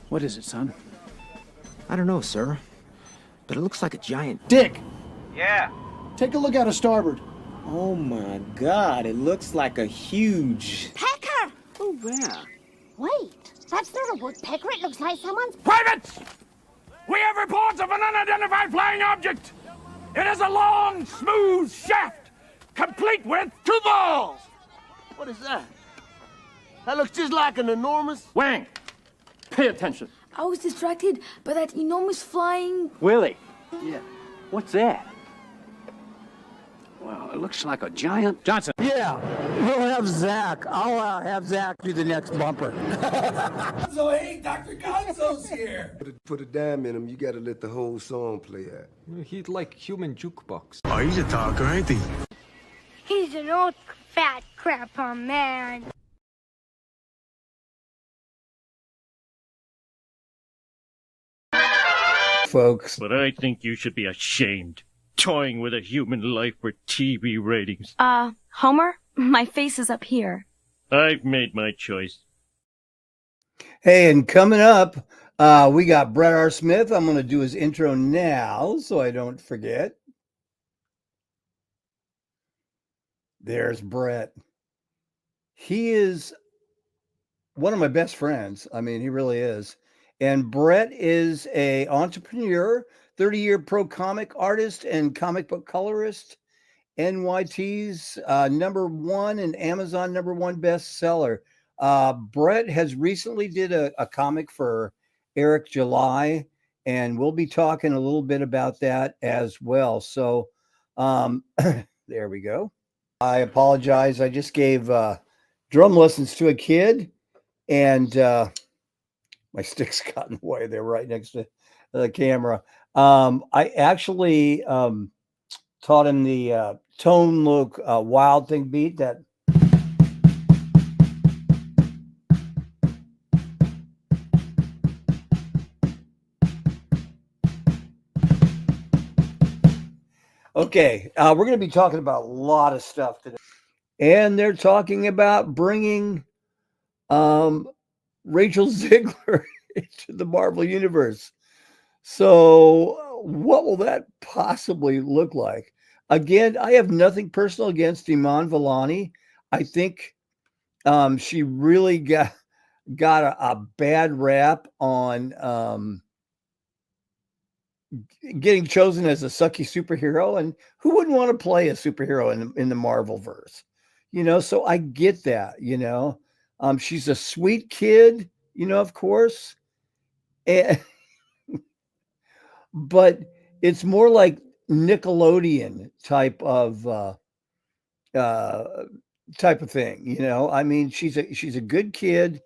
What is it, son? I don't know, sir, but it looks like a giant Dick! Yeah. Take a look out of starboard. Oh my God, it looks like a huge... Pecker! Oh, where? Wait, that's not a woodpecker. It looks like someone's... Privates! We have reports of an unidentified flying object. It is a long, smooth shaft, complete with two balls. What is that? That looks just like an enormous... Wang, pay attention. I was distracted by that enormous flying... Willie. Yeah. What's that? Well, it looks like a giant... Johnson. Yeah, we'll have Zach. I'll have Zach do the next bumper. So, hey, Dr. Gonzo's here. Put a dime in him, you gotta let the whole song play out. He's like human jukebox. Oh, he's a talker, ain't he? He's an old fat grandpa man. Folks. But I think you should be ashamed. Toying with a human life for TV ratings. Homer, my face is up here. I've made my choice. Hey, and coming up, we got Brett R. Smith. I'm going to do his intro now so I don't forget. There's Brett. He is one of my best friends. I mean, he really is. And Brett is an entrepreneur, 30-year pro comic artist and comic book colorist, NYT's #1 and Amazon #1 bestseller. Brett has recently did a comic for Eric July, and we'll be talking a little bit about that as well. So there we go. I apologize. I just gave drum lessons to a kid, and my stick's got in the way. They're right next to the camera. I actually taught him the tone look wild thing beat that. Okay, we're going to be talking about a lot of stuff today. And they're talking about bringing Rachel Ziegler into the Marvel Universe. So what will that possibly look like? Again, I have nothing personal against Iman Vellani. I think she really got a bad rap on getting chosen as a sucky superhero. And who wouldn't want to play a superhero in the Marvel verse? You know, so I get that, you know. She's a sweet kid, you know, of course. And but it's more like Nickelodeon type of thing, you know. I mean, she's a good kid.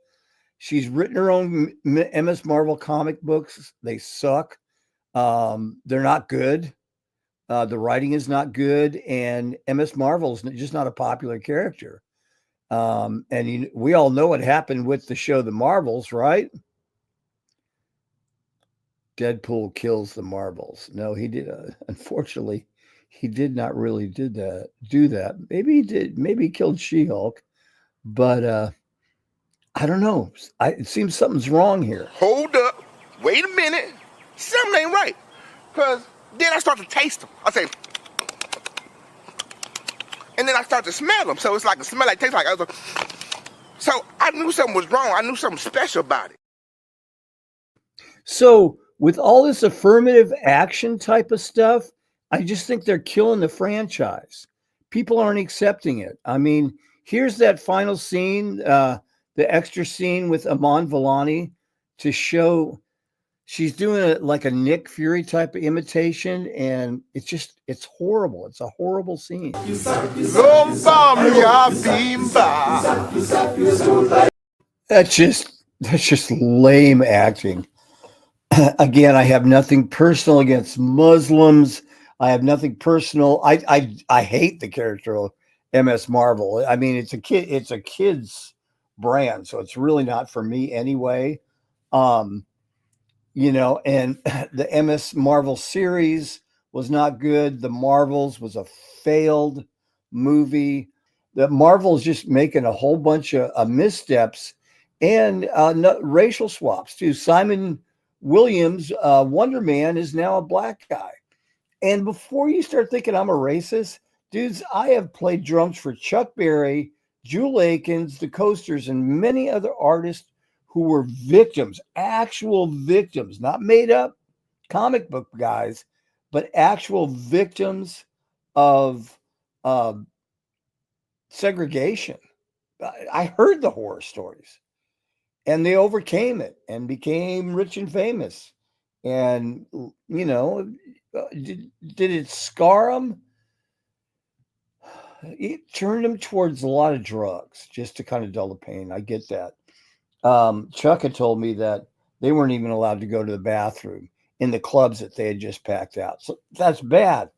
She's written her own MS Marvel comic books. They suck. They're not good. The writing is not good, and MS Marvel is just not a popular character. And we all know what happened with the show The Marvels, right? Deadpool kills the Marvels. No, he did. Unfortunately, he did not really do that. Maybe he did. Maybe he killed She-Hulk, but I don't know. It seems something's wrong here. Hold up. Wait a minute. Something ain't right. Because then I start to taste them. I say, and then I start to smell them. So it's like a smell like tastes like. So I knew something was wrong. I knew something special about it. So with all this affirmative action type of stuff, I just think they're killing the franchise. People aren't accepting it. I mean, here's that final scene, the extra scene with Iman Vellani to show she's doing like a Nick Fury type of imitation, and it's horrible. It's a horrible scene. That's just lame acting. Again, I have nothing personal against Muslims. I have nothing personal. I hate the character of MS Marvel. I mean, it's a kid's brand, so it's really not for me anyway. You know, and the MS Marvel series was not good. The Marvels was a failed movie. The Marvel's just making a whole bunch of missteps, and racial swaps too. Simon Williams, Wonder Man, is now a black guy. And before you start thinking I'm a racist, dudes, I have played drums for Chuck Berry, Jewel Akins, the Coasters, and many other artists who were victims, actual victims, not made up comic book guys, but actual victims of segregation. I heard the horror stories, and they overcame it and became rich and famous. And, you know, did it scar them? It turned them towards a lot of drugs just to kind of dull the pain. I get that. Chuck had told me that they weren't even allowed to go to the bathroom in the clubs that they had just packed out. So that's bad.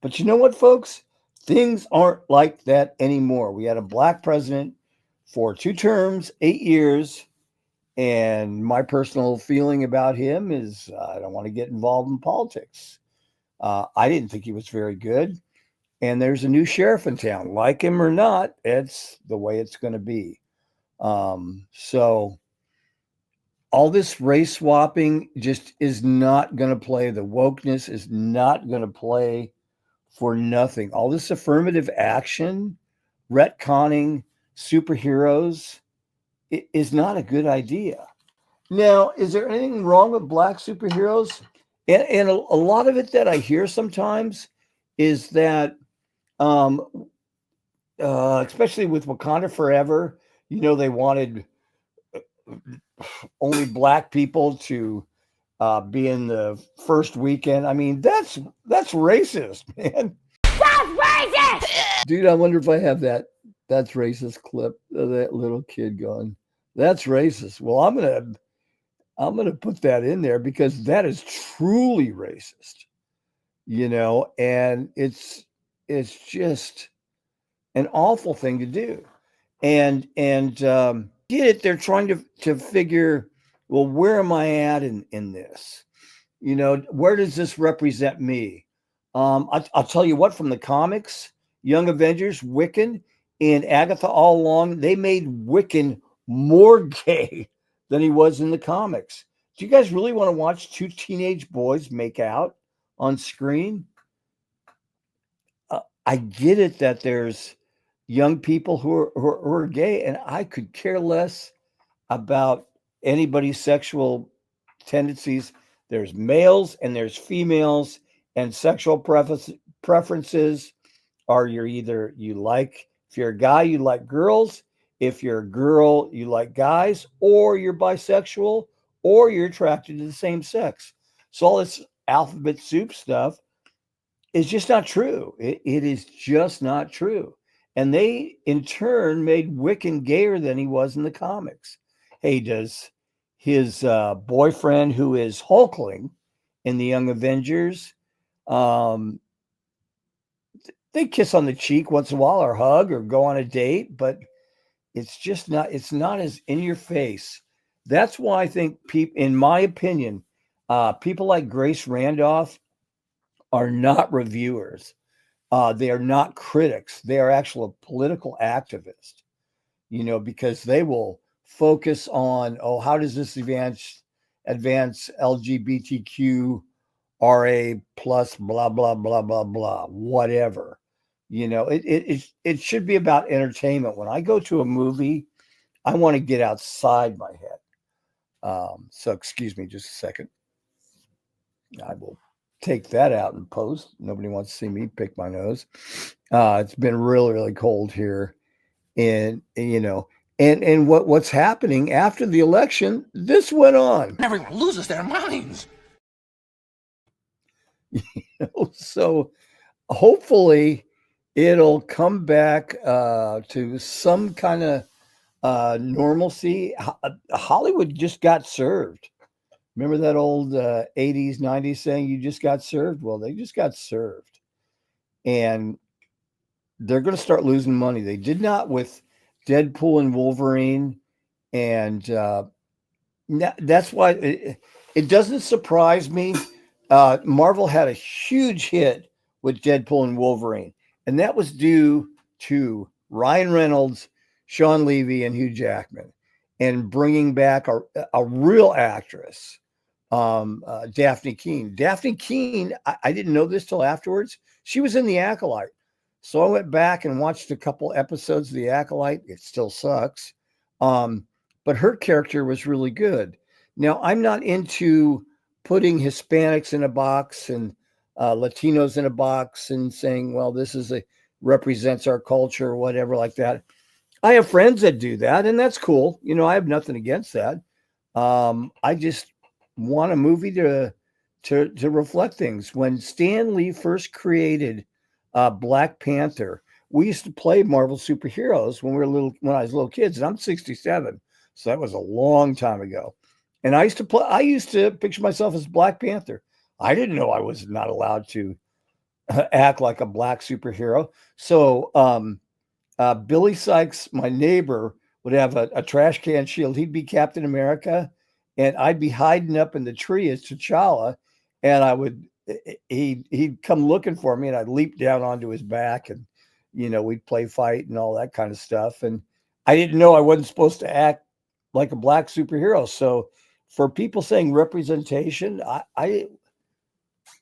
But you know what, folks? Things aren't like that anymore. We had a black president for 2 terms, 8 years. And my personal feeling about him is I don't want to get involved in politics. I didn't think he was very good. And there's a new sheriff in town. Like him or not, it's the way it's going to be. So all this race swapping just is not going to play. The wokeness is not going to play for nothing. All this affirmative action, retconning superheroes is not a good idea. Now, is there anything wrong with black superheroes? And a lot of it that I hear sometimes is that, especially with Wakanda Forever, you know, they wanted only black people to be in the first weekend. I mean, that's racist, man. That's racist! Dude, I wonder if I have that "that's racist" clip of that little kid going, "That's racist." Well, I'm gonna put that in there because that is truly racist, you know, and it's just an awful thing to do. And get it, they're trying to figure, well, where am I at in this? You know, where does this represent me? I'll tell you what, from the comics, Young Avengers, Wiccan, and Agatha all along, they made Wiccan more gay than he was in the comics. Do you guys really want to watch 2 teenage boys make out on screen? I get it that there's young people who are gay, and I could care less about anybody's sexual tendencies. There's males and there's females, and sexual preferences are if you're a guy, you like girls. If you're a girl, you like guys, or you're bisexual, or you're attracted to the same sex. So all this alphabet soup stuff is just not true. It is just not true. And they, in turn, made Wiccan gayer than he was in the comics. Hey, does his boyfriend, who is Hulkling in the Young Avengers, they kiss on the cheek once in a while, or hug, or go on a date, but it's not as in your face. That's why I think in my opinion, people like Grace Randolph are not reviewers. They are not critics. They are actual political activists, you know, because they will focus on, how does this advance LGBTQ RA plus blah, blah, blah, blah, blah, whatever. You know, it should be about entertainment. When I go to a movie, I want to get outside my head. So excuse me just a second. I will take that out in post. Nobody wants to see me pick my nose. It's been really, really cold here. And, you know, and what's happening after the election, this went on. Everyone loses their minds. You know, so hopefully it'll come back to some kind of normalcy. Hollywood just got served. Remember that old 80s, 90s saying, you just got served? Well, they just got served. And they're going to start losing money. They did not with Deadpool and Wolverine. And that's why it doesn't surprise me. Marvel had a huge hit with Deadpool and Wolverine. And that was due to Ryan Reynolds, Sean Levy, and Hugh Jackman. and bringing back a real actress, Daphne Keane. Daphne Keane, I didn't know this till afterwards. She was in The Acolyte. So I went back and watched a couple episodes of The Acolyte. It still sucks. But her character was really good. Now, I'm not into putting Hispanics in a box and Latinos in a box and saying, well, this represents our culture or whatever like that. I have friends that do that, and that's cool. I have nothing against that. I just want a movie to reflect things. When Stan Lee first created Black Panther, we used to play Marvel superheroes when I was little kids, and I'm 67, so that was a long time ago. And I used to picture myself as Black Panther. I didn't know I was not allowed to act like a black superhero. So Billy Sykes, my neighbor, would have a trash can shield. He'd be Captain America, and I'd be hiding up in the tree as T'Challa, and he'd come looking for me, and I'd leap down onto his back, and we'd play fight and all that kind of stuff. And I didn't know I wasn't supposed to act like a black superhero. So for people saying representation, I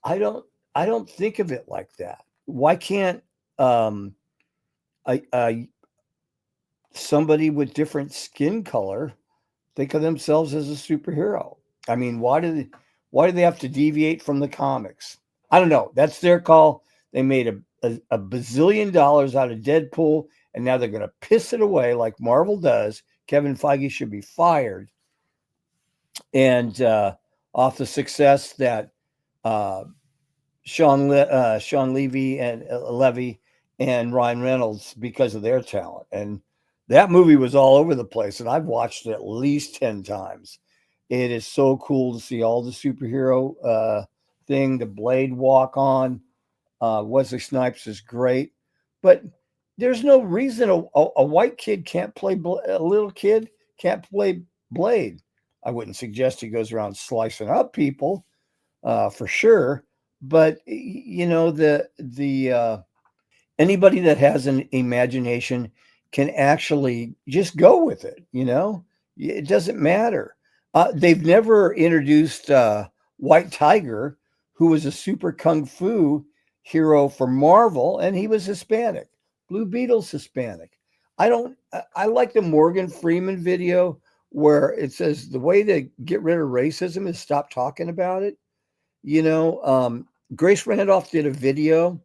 don't think of it like that. Why can't somebody with different skin color think of themselves as a superhero? I mean, why do they have to deviate from the comics? I don't know. That's their call. They made a bazillion dollars out of Deadpool, and now they're going to piss it away like Marvel does. Kevin Feige should be fired. And off the success that Sean Levy and Ryan Reynolds, because of their talent. And that movie was all over the place, and I've watched it at least 10 times. It is so cool to see all the superhero thing. The Blade walk on. Wesley Snipes is great. But there's no reason a white kid can't play, a little kid can't play Blade. I wouldn't suggest he goes around slicing up people for sure. But, anybody that has an imagination can actually just go with it. It doesn't matter. They've never introduced White Tiger, who was a super kung fu hero for Marvel, and he was Hispanic. Blue Beetle's Hispanic. I like the Morgan Freeman video where it says the way to get rid of racism is stop talking about it. Grace Randolph did a video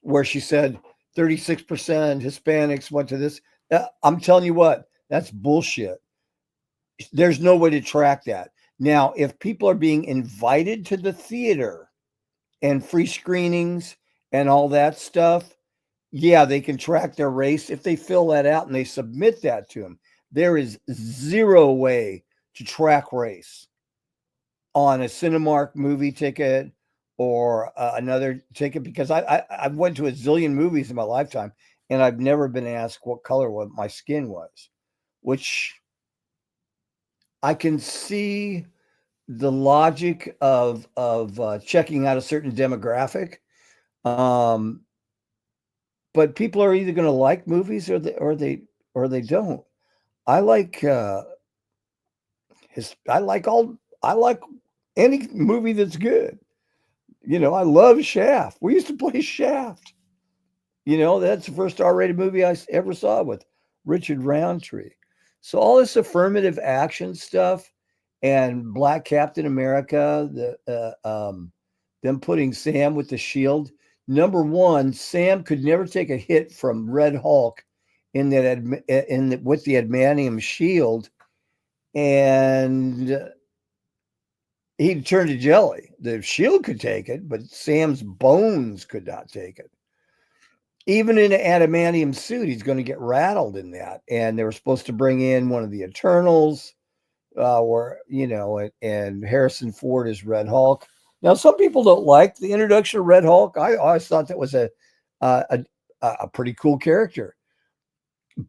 where she said 36% Hispanics went to this. I'm telling you what, that's bullshit. There's no way to track that. Now, if people are being invited to the theater and free screenings and all that stuff, yeah, they can track their race if they fill that out and they submit that to them. There is zero way to track race on a Cinemark movie ticket or another ticket, because I've went to a zillion movies in my lifetime, and I've never been asked what color my skin was, which I can see the logic of checking out a certain demographic. But people are either going to like movies or they don't. I like any movie that's good. I love Shaft. We used to play Shaft. That's the first R-rated movie I ever saw with Richard Roundtree. So all this affirmative action stuff and Black Captain America, them putting Sam with the shield. Number one, Sam could never take a hit from Red Hulk with the adamantium shield, and he'd turn to jelly. The shield could take it, but Sam's bones could not take it. Even in an adamantium suit, he's going to get rattled in that. And they were supposed to bring in one of the Eternals, and Harrison Ford is Red Hulk. Now, some people don't like the introduction of Red Hulk. I always thought that was a pretty cool character.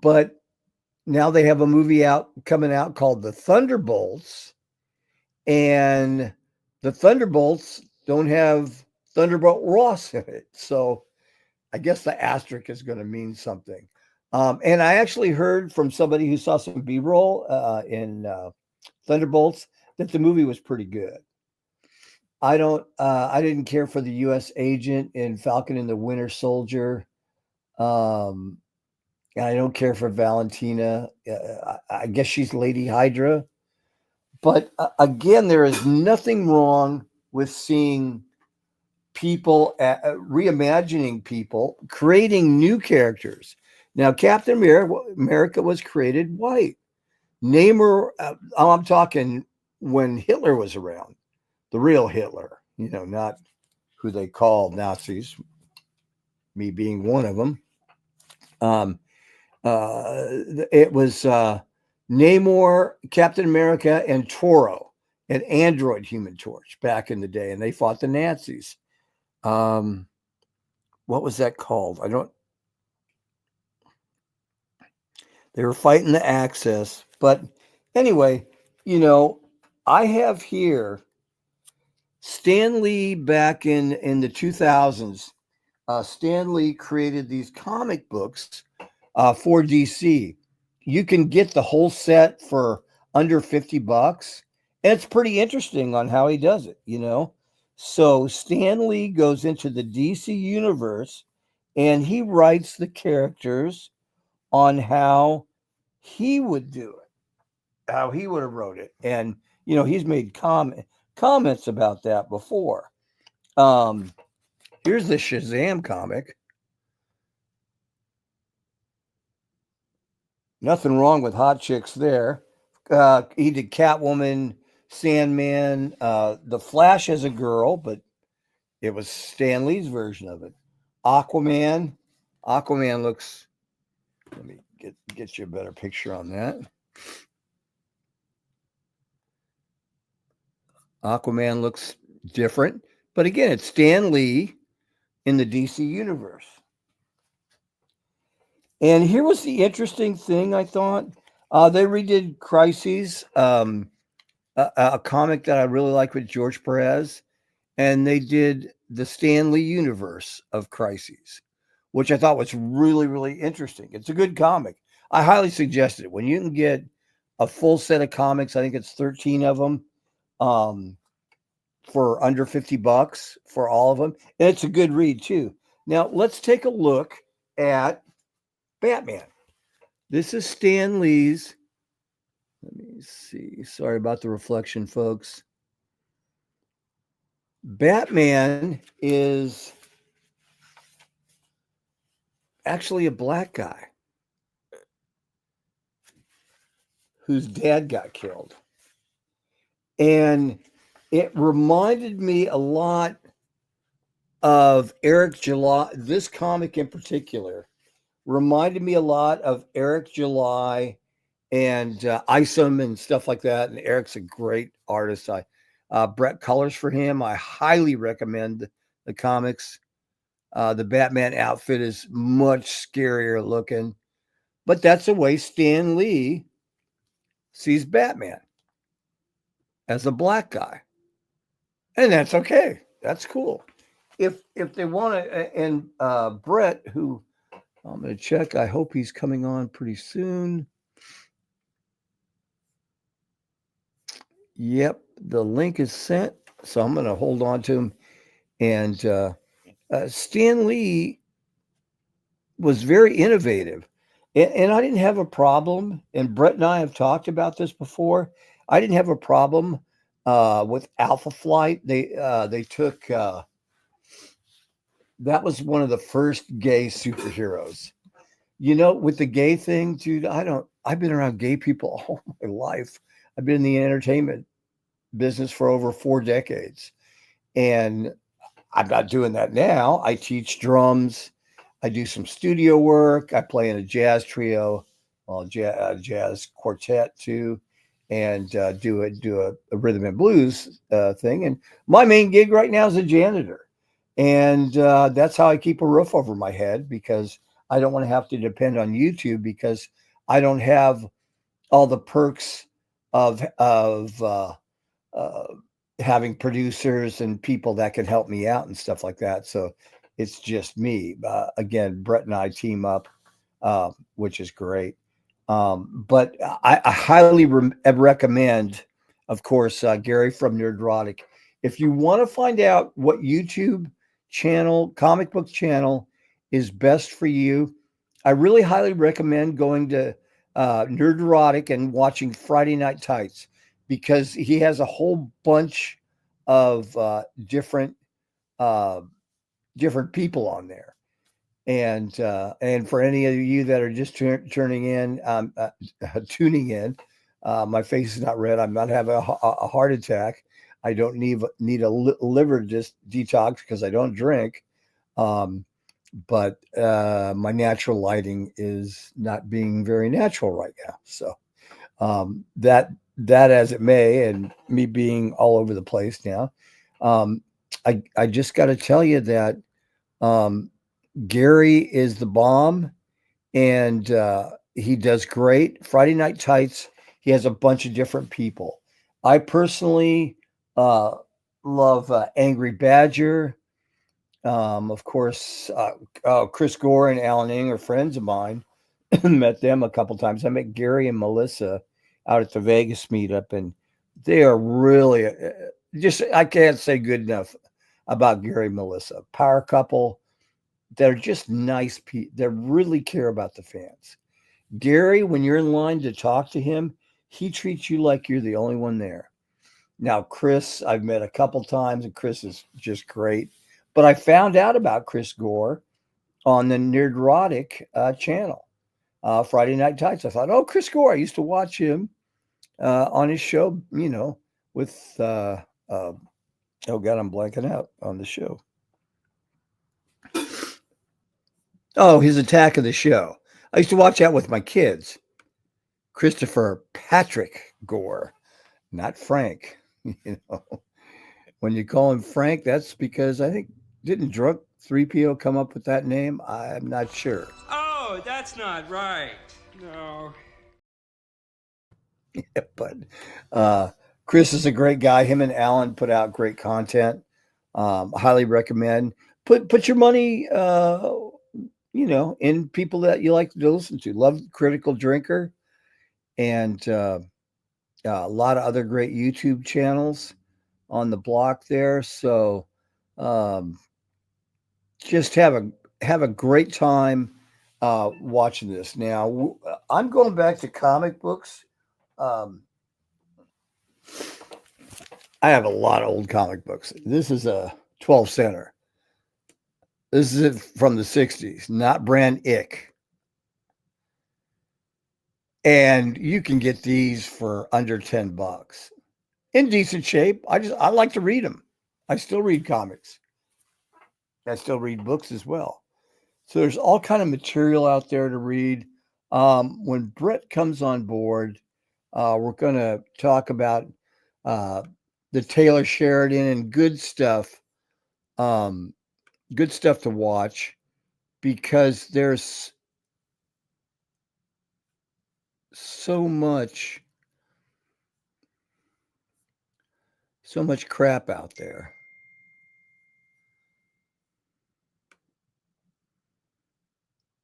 But now they have a movie coming out called The Thunderbolts, and the Thunderbolts don't have Thunderbolt Ross in it. So I guess the asterisk is going to mean something. And I actually heard from somebody who saw some B-roll in Thunderbolts that the movie was pretty good. I didn't care for the U.S. agent in Falcon and the Winter Soldier. And I don't care for Valentina. I guess she's Lady Hydra. But again, there is nothing wrong with seeing people reimagining people, creating new characters. Now, Captain America was created white. Namor, I'm talking when Hitler was around, the real Hitler, not who they called Nazis, me being one of them. It was Namor, Captain America, and Toro, an android Human Torch back in the day, and they fought the Nazis. What was that called? They were fighting the Axis, but anyway, I have here Stan Lee back in the 2000s. Stan Lee created these comic books for DC. You can get the whole set for under $50. And it's pretty interesting on how he does it, So Stan Lee goes into the DC universe and he writes the characters on how he would do it, how he would have wrote it. And, he's made comments about that before. Here's the Shazam comic. Nothing wrong with hot chicks there. He did Catwoman, Sandman, The Flash as a girl, but it was Stan Lee's version of it. Aquaman looks, let me get you a better picture on that. Aquaman looks different, but again, it's Stan Lee in the DC universe. And here was the interesting thing, I thought. They redid Crises, a comic that I really like with George Perez, and they did the Stan Lee universe of Crises, which I thought was really, really interesting. It's a good comic. I highly suggest it. When you can get a full set of comics, I think it's 13 of them, for under $50 for all of them. And it's a good read too. Now let's take a look at Batman. This is Stan Lee's. Let me see. Sorry about the reflection, folks. Batman is actually a black guy whose dad got killed. And it reminded me a lot of Eric July. This comic in particular reminded me a lot of Eric July and Isom and stuff like that. And Eric's a great artist. Brett colors for him. I highly recommend the comics. The Batman outfit is much scarier looking, but that's the way Stan Lee sees Batman, as a black guy. And that's okay. That's cool. If they want to, and Brett, who I'm going to check, I hope he's coming on pretty soon. Yep, the link is sent, so I'm going to hold on to him. And Stan Lee was very innovative, and I didn't have a problem. And Brett and I have talked about this before. I didn't have a problem with Alpha Flight. They took that was one of the first gay superheroes. With the gay thing, dude, I've been around gay people all my life. I've been in the entertainment business for over 4 decades. And I'm not doing that now. I teach drums. I do some studio work. I play in a jazz trio, jazz quartet too, and do a rhythm and blues thing. And my main gig right now is a janitor. And that's how I keep a roof over my head, because I don't want to have to depend on YouTube, because I don't have all the perks of having producers and people that can help me out and stuff like that. So it's just me. Again, Brett and I team up which is great. But I highly recommend, of course, Gary from Nerdrotic. If you want to find out what YouTube channel, comic book channel, is best for you, I really highly recommend going to Nerdrotic and watching Friday Night Tights, because he has a whole bunch of different people on there. And for any of you that are just tuning in, my face is not red. I'm not having a heart attack. I don't need a liver detox because I don't drink. But my natural lighting is not being very natural right now. So that as it may, and me being all over the place now, I just got to tell you that Gary is the bomb, and he does great. Friday Night Tights, he has a bunch of different people. I personally love Angry Badger. Of course, Chris Gore and Alan Ng are friends of mine. Met them a couple times. I met Gary and Melissa out at the Vegas meetup, and they are really I can't say good enough about Gary and Melissa. Power couple. They're just nice people. They really care about the fans. Gary, when you're in line to talk to him, he treats you like you're the only one there. Now, Chris, I've met a couple times, and Chris is just great. But I found out about Chris Gore on the Nerdrotic channel, Friday Night Tights. I thought, oh, Chris Gore. I used to watch him on his show, with, oh, God, I'm blanking out on the show. Oh, his Attack of the Show. I used to watch that with my kids. Christopher Patrick Gore, not Frank. When you call him Frank, that's because I think, didn't Drunk 3PO come up with that name? I'm not sure. Oh, that's not right. No. But Chris is a great guy. Him and Alan put out great content. Highly recommend. Put your money, in people that you like to listen to. Love Critical Drinker, and a lot of other great YouTube channels on the block there. So just have a great time watching this. Now, I'm going back to comic books. I have a lot of old comic books. This is a 12 center. This is it from the 60s, not brand ick. And you can get these for under $10 in decent shape. I like to read them. I still read comics. I still read books as well. So there's all kind of material out there to read. When Brett comes on board, we're going to talk about the Taylor Sheridan and good stuff to watch, because there's so much crap out there.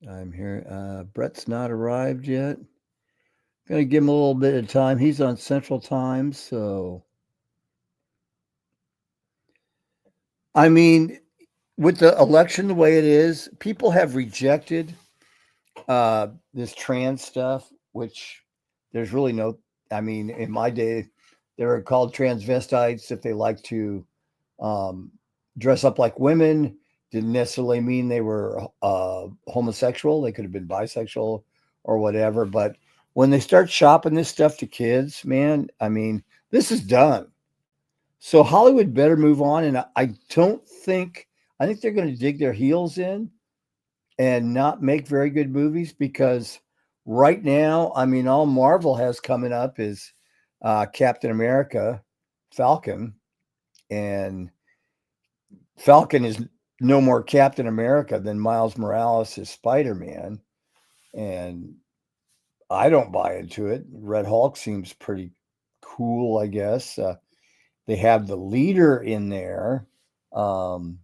I'm here. Brett's not arrived yet. Gonna give him a little bit of time. He's on Central Time, so I mean, with the election the way it is, people have rejected this trans stuff, which there's really no. I mean, in my day, they were called transvestites if they like to dress up like women. Didn't necessarily mean they were homosexual. They could have been bisexual or whatever. But when they start shopping this stuff to kids, man, I mean, this is done. So Hollywood better move on. And I think they're going to dig their heels in and not make very good movies, because right now, I mean, all Marvel has coming up is Captain America, Falcon, and Falcon is no more Captain America than Miles Morales is Spider-Man. And I don't buy into it. Red Hulk seems pretty cool, I guess. They have the leader in there. And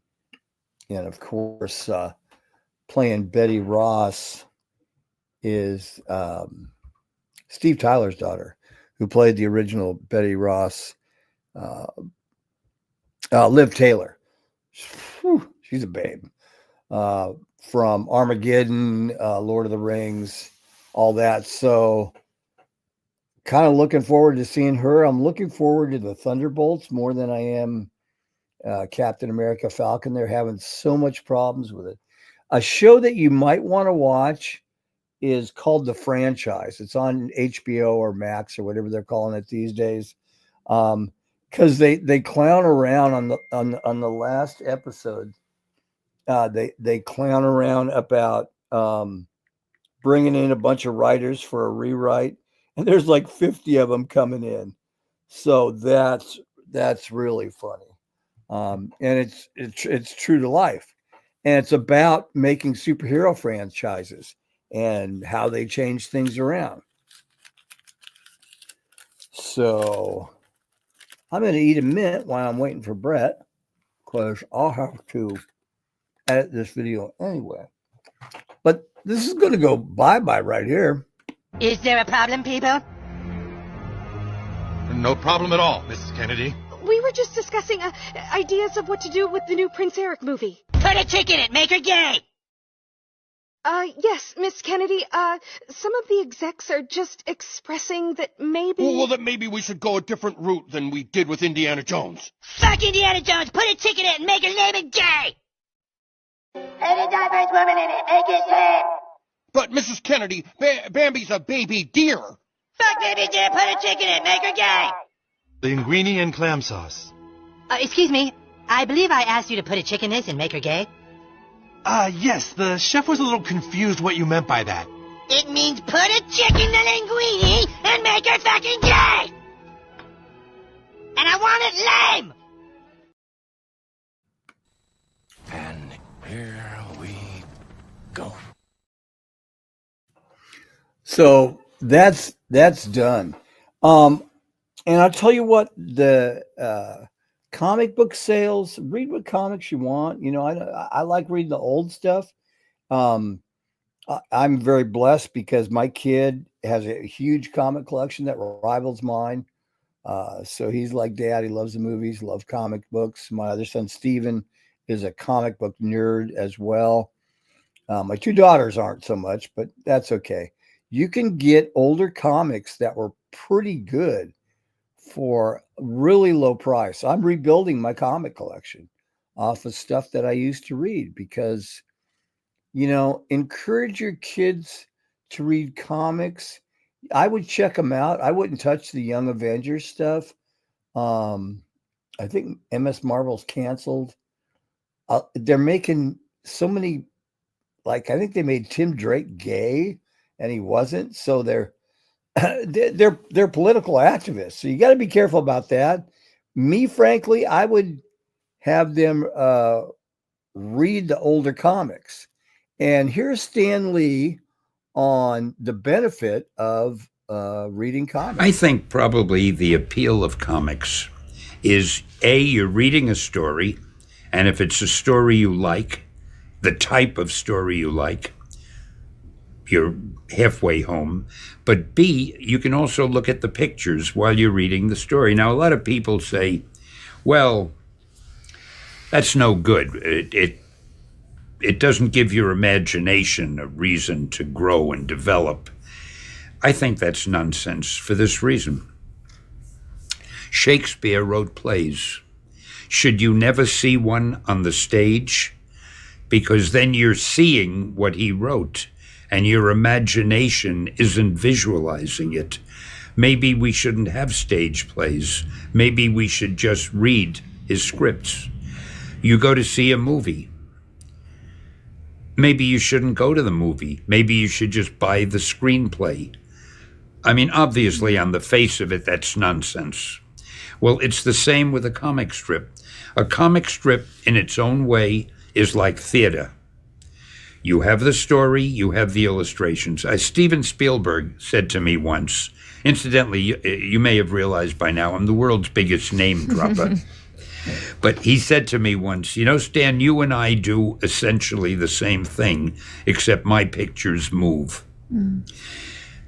of course, playing Betty Ross is Steve Tyler's daughter, who played the original Betty Ross, Liv Taylor. Whew, she's a babe. From Armageddon, Lord of the Rings, all that. So kind of looking forward to seeing her. I'm looking forward to the Thunderbolts more than I am Captain America Falcon. They're having so much problems with it. A show that you might want to watch is called The Franchise. It's on HBO or Max or whatever they're calling it these days. Because they clown around on the last episode. They clown around about bringing in a bunch of writers for a rewrite, and there's like 50 of them coming in. So that's really funny, and it's true to life, and it's about making superhero franchises and how they change things around. So I'm going to eat a mint while I'm waiting for Brett, because I'll have to edit this video anyway. But this is going to go bye-bye right here. Is there a problem, people? No problem at all, Mrs. Kennedy. We were just discussing ideas of what to do with the new Prince Eric movie. Put a chick in it, make her gay! Yes, Miss Kennedy, some of the execs are just expressing that maybe... Well, that maybe we should go a different route than we did with Indiana Jones. Fuck Indiana Jones! Put a chick in it and make her name it gay! Any diverse woman in it, make it same! But, Mrs. Kennedy, Bambi's a baby deer. Fuck baby deer, put a chick in it, make her gay! Linguine and clam sauce. Excuse me, I believe I asked you to put a chick in this and make her gay? Yes, the chef was a little confused what you meant by that. It means put a chick in the linguine and make her fucking gay! And I want it lame! And here we go. So that's done. And I'll tell you what, the comic book sales, read what comics you want. You know, I like reading the old stuff. I'm very blessed because my kid has a huge comic collection that rivals mine. So he's like Dad. He loves the movies, loves comic books. My other son, Steven, is a comic book nerd as well. My two daughters aren't so much, but that's okay. You can get older comics that were pretty good for really low price. I'm rebuilding my comic collection off of stuff that I used to read because, you know, encourage your kids to read comics. I would check them out. I wouldn't touch the Young Avengers stuff. I think MS Marvel's canceled. They're making so many, like, I think they made Tim Drake gay and he wasn't. So they're political activists. So you got to be careful about that. Me, frankly, I would have them read the older comics. And here's Stan Lee on the benefit of reading comics. I think probably the appeal of comics is you're reading a story, and if it's a story you like, the type of story you like, you're halfway home. But B, you can also look at the pictures while you're reading the story. Now, a lot of people say, well, that's no good. It doesn't give your imagination a reason to grow and develop. I think that's nonsense for this reason. Shakespeare wrote plays. Should you never see one on the stage? Because then you're seeing what he wrote, and your imagination isn't visualizing it. Maybe we shouldn't have stage plays. Maybe we should just read his scripts. You go to see a movie. Maybe you shouldn't go to the movie. Maybe you should just buy the screenplay. I mean, obviously, on the face of it, that's nonsense. Well, it's the same with a comic strip. A comic strip, in its own way, is like theater. You have the story, you have the illustrations. Steven Spielberg said to me once, incidentally, you may have realized by now, I'm the world's biggest name dropper. But he said to me once, you know, Stan, you and I do essentially the same thing, except my pictures move.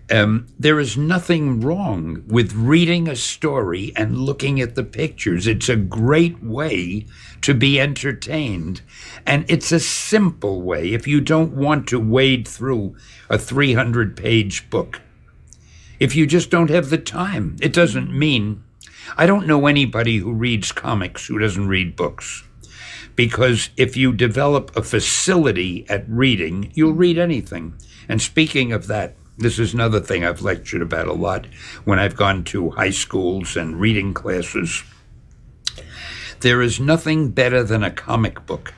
There is nothing wrong with reading a story and looking at the pictures. It's a great way to be entertained. And it's a simple way if you don't want to wade through a 300-page book. If you just don't have the time, it doesn't mean... I don't know anybody who reads comics who doesn't read books. Because if you develop a facility at reading, you'll read anything. And speaking of that, this is another thing I've lectured about a lot when I've gone to high schools and reading classes. There is nothing better than a comic book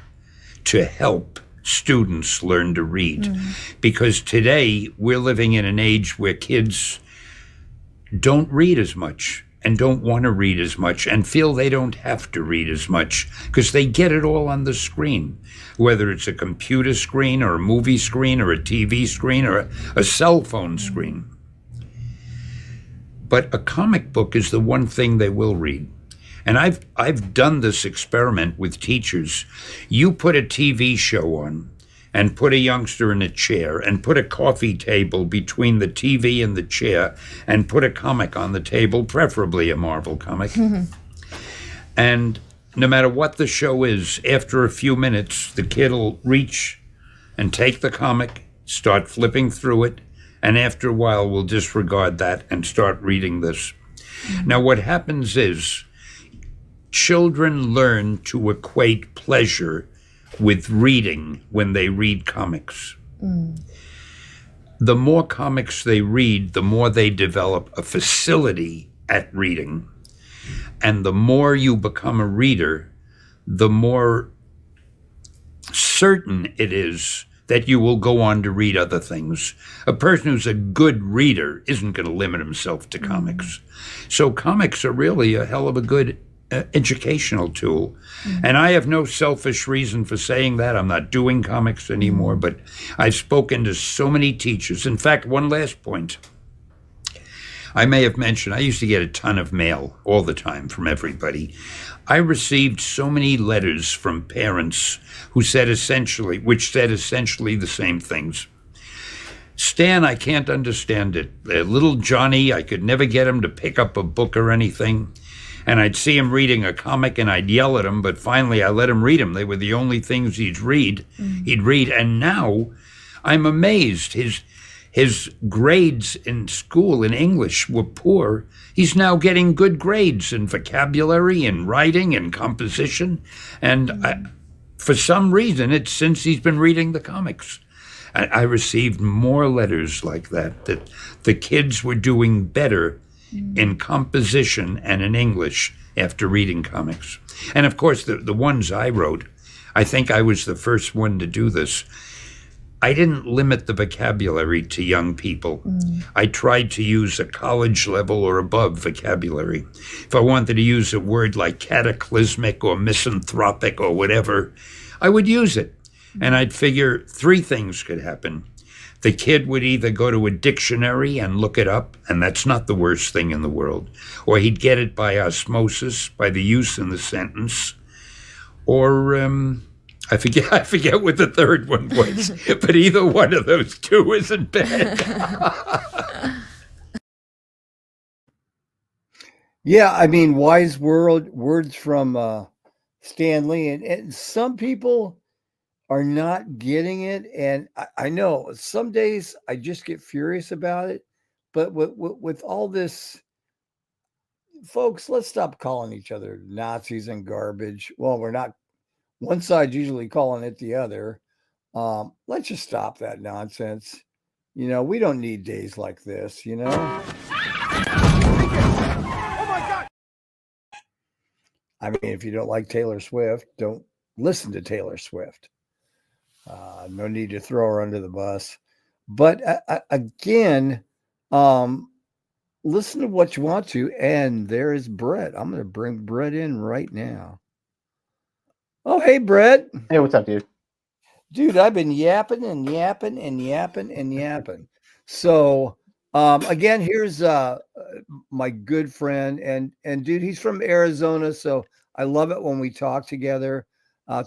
to help students learn to read. Because today we're living in an age where kids don't read as much and don't want to read as much and feel they don't have to read as much because they get it all on the screen, whether it's a computer screen or a movie screen or a TV screen or a cell phone screen. But a comic book is the one thing they will read. And I've done this experiment with teachers. You put a TV show on and put a youngster in a chair and put a coffee table between the TV and the chair and put a comic on the table, preferably a Marvel comic. And no matter what the show is, after a few minutes, the kid will reach and take the comic, start flipping through it, and after a while will disregard that and start reading this. Now what happens is children learn to equate pleasure with reading when they read comics. The more comics they read, the more they develop a facility at reading. And the more you become a reader, the more certain it is that you will go on to read other things. A person who's a good reader isn't going to limit himself to comics. So comics are really a hell of a good educational tool. And I have no selfish reason for saying that. I'm not doing comics anymore, but I've spoken to so many teachers. In fact, one last point. I may have mentioned, I used to get a ton of mail all the time from everybody. I received so many letters from parents who said essentially the same things. Stan, I can't understand it. Little Johnny, I could never get him to pick up a book or anything. And I'd see him reading a comic and I'd yell at him, but finally I let him read them. They were the only things he'd read. And now I'm amazed. His grades in school in English were poor. He's now getting good grades in vocabulary and writing and composition. And for some reason, it's since he's been reading the comics. I received more letters like that the kids were doing better in composition and in English after reading comics. And of course, the ones I wrote, I think I was the first one to do this. I didn't limit the vocabulary to young people. I tried to use a college level or above vocabulary. If I wanted to use a word like cataclysmic or misanthropic or whatever, I would use it. And I'd figure three things could happen. The kid would either go to a dictionary and look it up, and that's not the worst thing in the world, or he'd get it by osmosis, by the use in the sentence, or I forget what the third one was, but either one of those two isn't bad. Yeah, I mean, wise words from Stan Lee, and some people are not getting it. And I know some days I just get furious about it. But with all this, folks, let's stop calling each other Nazis and garbage. Well, we're not. One side's usually calling it the other. Let's just stop that nonsense. You know, we don't need days like this, you know? I mean, if you don't like Taylor Swift, don't listen to Taylor Swift. No need to throw her under the bus. But again, listen to what you want to. And there is Brett. I'm going to bring Brett in right now. Oh, hey, Brett. Hey, what's up, dude? Dude, I've been yapping and yapping and yapping and yapping. So, again, here's my good friend. And dude, he's from Arizona. So I love it when we talk together.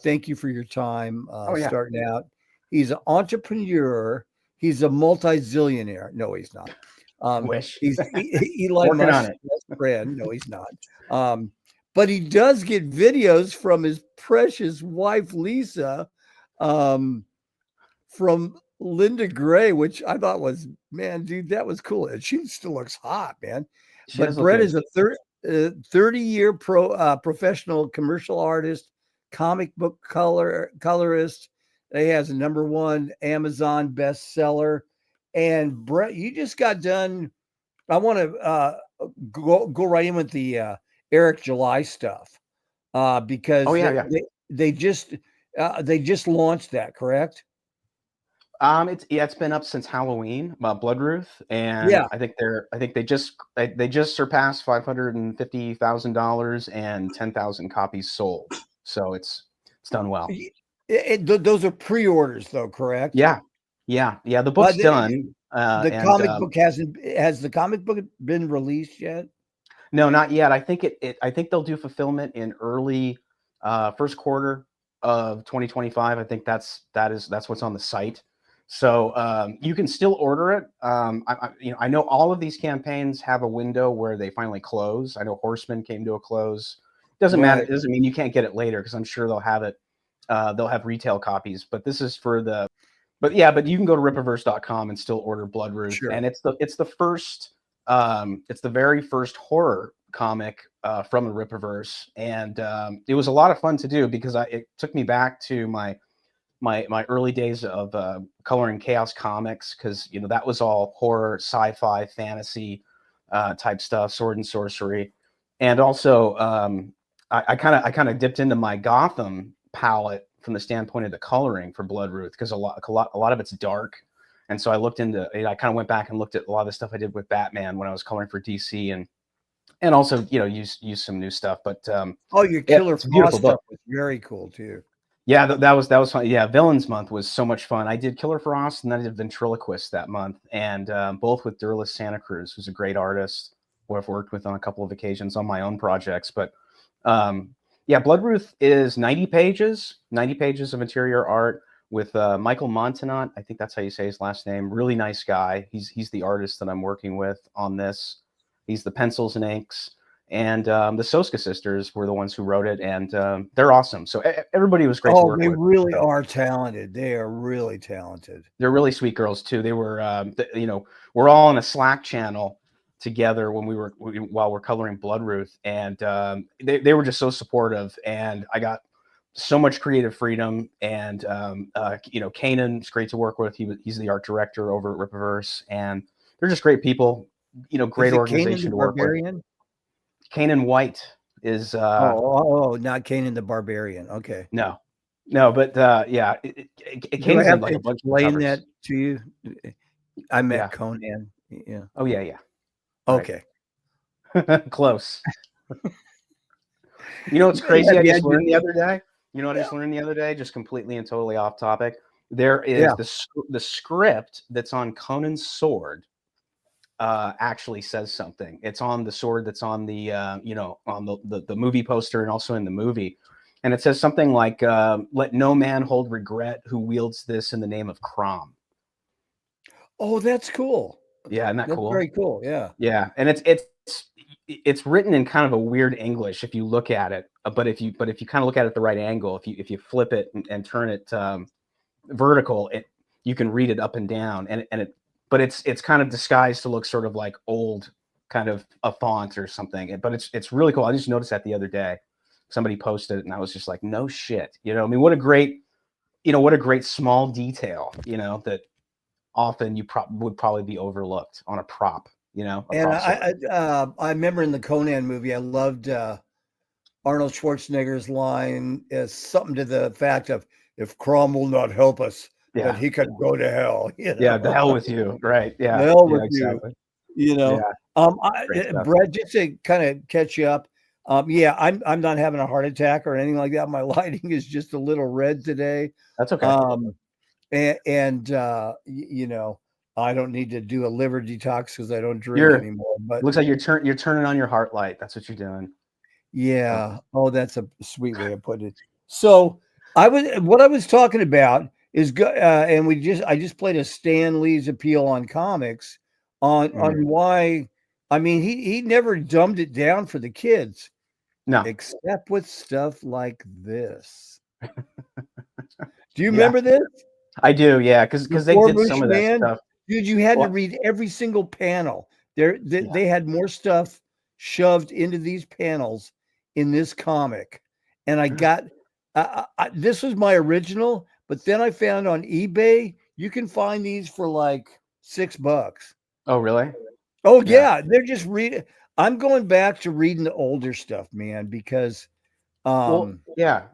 Thank you for your time starting out. He's an entrepreneur. He's a multi-zillionaire. No, he's not. Wish. He's Elon Working on Musk's it. best friend. No, he's not. But he does get videos from his precious wife, Lisa, from Linda Gray, which I thought was, man, dude, that was cool. And she still looks hot, man. But Brett is a 30-year professional commercial artist, comic book colorist. He has a #1 Amazon bestseller. And Brett, you just got done. I want to go right in with the Eric July stuff because they just launched that, correct? It's been up since Halloween, Bloodruth, and I think they just surpassed $550,000 and 10,000 copies sold. So it's done well. Those are pre-orders, though, correct? Yeah. The book's done. The comic book has the comic book been released yet? No, not yet. I think I think they'll do fulfillment in early first quarter of 2025. I think that's what's on the site. So you can still order it. I know all of these campaigns have a window where they finally close. I know Horseman came to a close. Doesn't matter. It doesn't mean you can't get it later because I'm sure they'll have it. They'll have retail copies. But this is for the. But you can go to rippaverse.com and still order Bloodruth. Sure. And it's the very first horror comic from the Rippaverse, and it was a lot of fun to do because it took me back to my early days of coloring Chaos Comics, because that was all horror, sci-fi, fantasy type stuff, sword and sorcery, and also I kind of dipped into my Gotham palette from the standpoint of the coloring for Bloodruth, because a lot of it's dark. And so I looked into it. I kind of went back and looked at a lot of the stuff I did with Batman when I was coloring for DC, and also use some new stuff. But your Killer Frost stuff was very cool too. Yeah, that was fun. Yeah, Villains Month was so much fun. I did Killer Frost and then I did Ventriloquist that month, and both with Durlas Santa Cruz, who's a great artist who I've worked with on a couple of occasions on my own projects. But Bloodruth is 90 pages of interior art with Michael Montanant. I think that's how you say his last name. Really nice guy. He's the artist that I'm working with on this. He's the pencils and inks. And the Soska sisters were the ones who wrote it, and they're awesome. So everybody was great to work with. They really are talented. They are really talented. They're really sweet girls too. They were, we're all in a Slack channel together while we're coloring Bloodruth, and they were just so supportive, and I got so much creative freedom. And Kanan's great to work with. He's the art director over at Rippaverse, and they're just great people. Great organization to work with. Kanan White is not Kanan the Barbarian. Okay. No, but Kanan's have like to a bunch explain of that to you. I met Conan. Yeah. Oh yeah. Okay. Right. Close. What's crazy? I just learned the other day. I just learned the other day, just completely and totally off topic. There is the script that's on Conan's sword. Actually says something. It's on the sword that's on the on the movie poster and also in the movie, and it says something like "Let no man hold regret who wields this in the name of Crom." Oh, that's cool. Yeah, isn't that cool? Very cool. Yeah. Yeah, and it's written in kind of a weird English if you look at it, but if you kind of look at it at the right angle, if you flip it and turn it vertical, you can read it up and down, but it's kind of disguised to look sort of like old kind of a font or something. But it's really cool. I just noticed that the other day. Somebody posted it and I was just like, no shit. What a great small detail, that often would probably be overlooked on a prop, And I remember in the Conan movie, I loved Arnold Schwarzenegger's line is something to the fact of, if Crom will not help us, that he could go to hell. Yeah, the hell with you, right? Yeah, the hell with you. Brett, just to kind of catch you up. I'm not having a heart attack or anything like that. My lighting is just a little red today. That's okay. I don't need to do a liver detox because I don't drink anymore. But it looks like you're turning on your heart light. That's what you're doing. Yeah. Oh, that's a sweet way of putting it. So what I was talking about is good. And I just played a Stan Lee's appeal on comics on why. I mean, he never dumbed it down for the kids. No, except with stuff like this. Do you remember this? I do, yeah, because they did some of that stuff. Dude, you had to read every single panel. They had more stuff shoved into these panels in this comic, and I got this was my original, but then I found on eBay you can find these for like $6. Oh, really? Oh yeah, they're just reading. I'm going back to reading the older stuff, man, because well, yeah,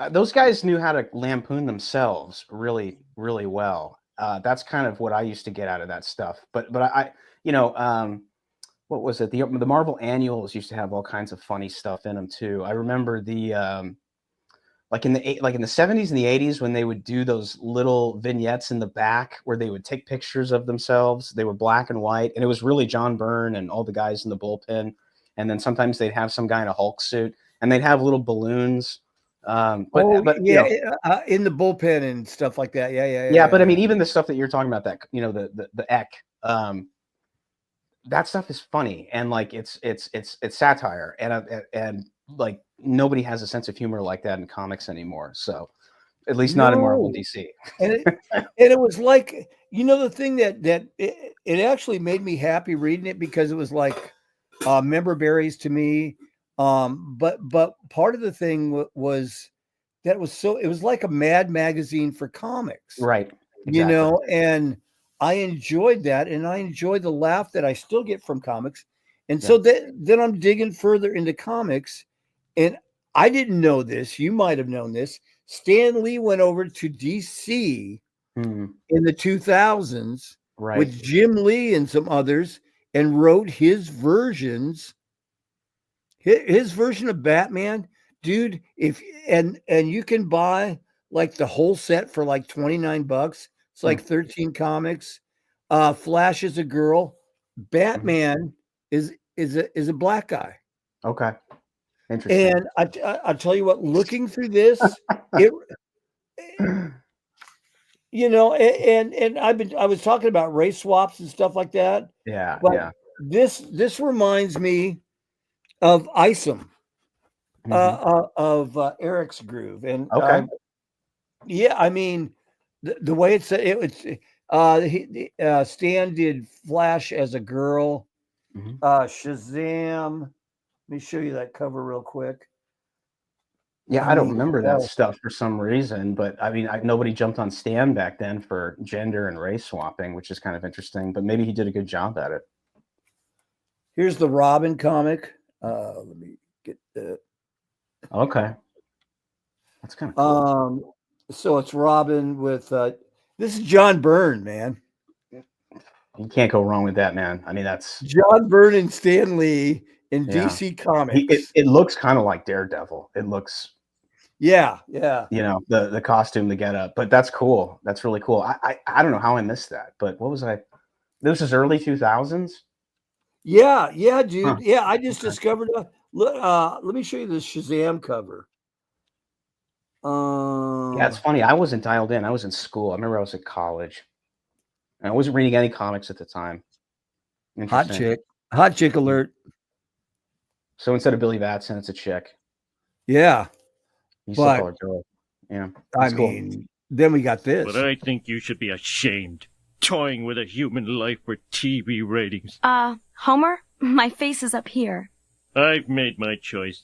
those guys knew how to lampoon themselves really, really well. That's kind of what I used to get out of that stuff. But I what was it? The Marvel annuals used to have all kinds of funny stuff in them too. I remember the like in the 70s and the 80s when they would do those little vignettes in the back where they would take pictures of themselves. They were black and white, and it was really John Byrne and all the guys in the bullpen. And then sometimes they'd have some guy in a Hulk suit, and they'd have little balloons. In the bullpen and stuff like that. Yeah. But I mean, even the stuff that you're talking about, that the Eck, that stuff is funny, and like it's satire, and like nobody has a sense of humor like that in comics anymore. So at least not in Marvel and DC. and it was like, the thing that it actually made me happy reading it, because it was like member berries to me. But part of the thing was that it was like a Mad magazine for comics, right? Exactly. And I enjoyed that, and I enjoyed the laugh that I still get from comics. And so then I'm digging further into comics, and I didn't know this. You might have known this. Stan Lee went over to DC in the 2000s with Jim Lee and some others, and wrote his versions. His version of Batman, dude. And you can buy like the whole set for like $29. It's like 13 comics. Flash is a girl. Batman is a black guy. Okay, interesting. And I tell you what, looking through this, I was talking about race swaps and stuff like that. Yeah, but this reminds me of Isom, of Eric's Groove, and I mean the way it's Stan did Flash as a girl, Shazam. Let me show you that cover real quick. Yeah, I don't remember that stuff for some reason, but I mean, nobody jumped on Stan back then for gender and race swapping, which is kind of interesting. But maybe he did a good job at it. Here's the Robin comic. Let me get the. Okay, that's kind of cool. So it's Robin with this is John Byrne, man. You can't go wrong with that, man. I mean, that's John Byrne and Stan Lee in DC Comics. It looks kind of like Daredevil. It looks, the costume, the getup. But that's cool. That's really cool. I don't know how I missed that, but what was I? This is early 2000s. Yeah, dude. Huh. Yeah, I just discovered. Let me show you the Shazam cover. Yeah, it's funny. I wasn't dialed in. I was in school. I remember I was at college, and I wasn't reading any comics at the time. Hot chick alert. So instead of Billy Batson, it's a chick. Yeah, you still call her girl. Yeah, I mean, then we got this. But I think you should be ashamed, toying with a human life for TV ratings. Homer, my face is up here. I've made my choice.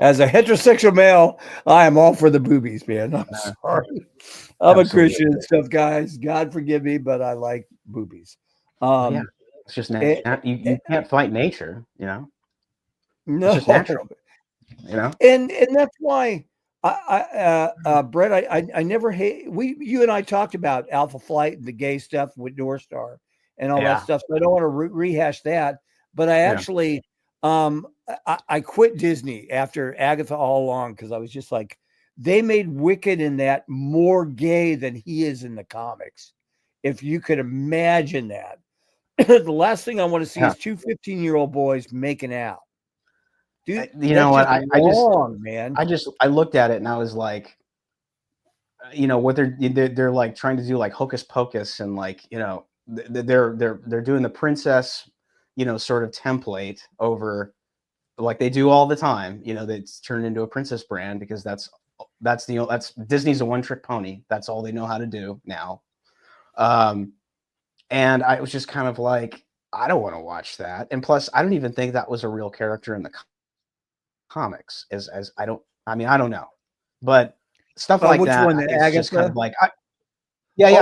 As a heterosexual male, I am all for the boobies, man. I'm sorry. I'm a Christian and stuff, guys. God forgive me, but I like boobies. Yeah, it's just natural. You can't fight nature, No, it's just natural. And that's why Brett, I never hate. You and I talked about Alpha Flight and the gay stuff with North Star and all that stuff. So I don't want to rehash that, but I actually. I quit Disney after Agatha All Along, because I was just like, they made Wicked in that more gay than he is in the comics. If you could imagine that. The last thing I want to see is two 15-year-old boys making out. Dude, you know what? Man. I looked at it and I was like, what they're like trying to do, like hocus pocus, and like, they're doing the princess, sort of template over, like they do all the time. That's turned into a princess brand because that's Disney's a one-trick pony. That's all they know how to do now. And I was just kind of like, I don't want to watch that. And plus, I don't even think that was a real character in the comics. As I don't know, but stuff like which that. one, the it's just kind Agatha? of like, I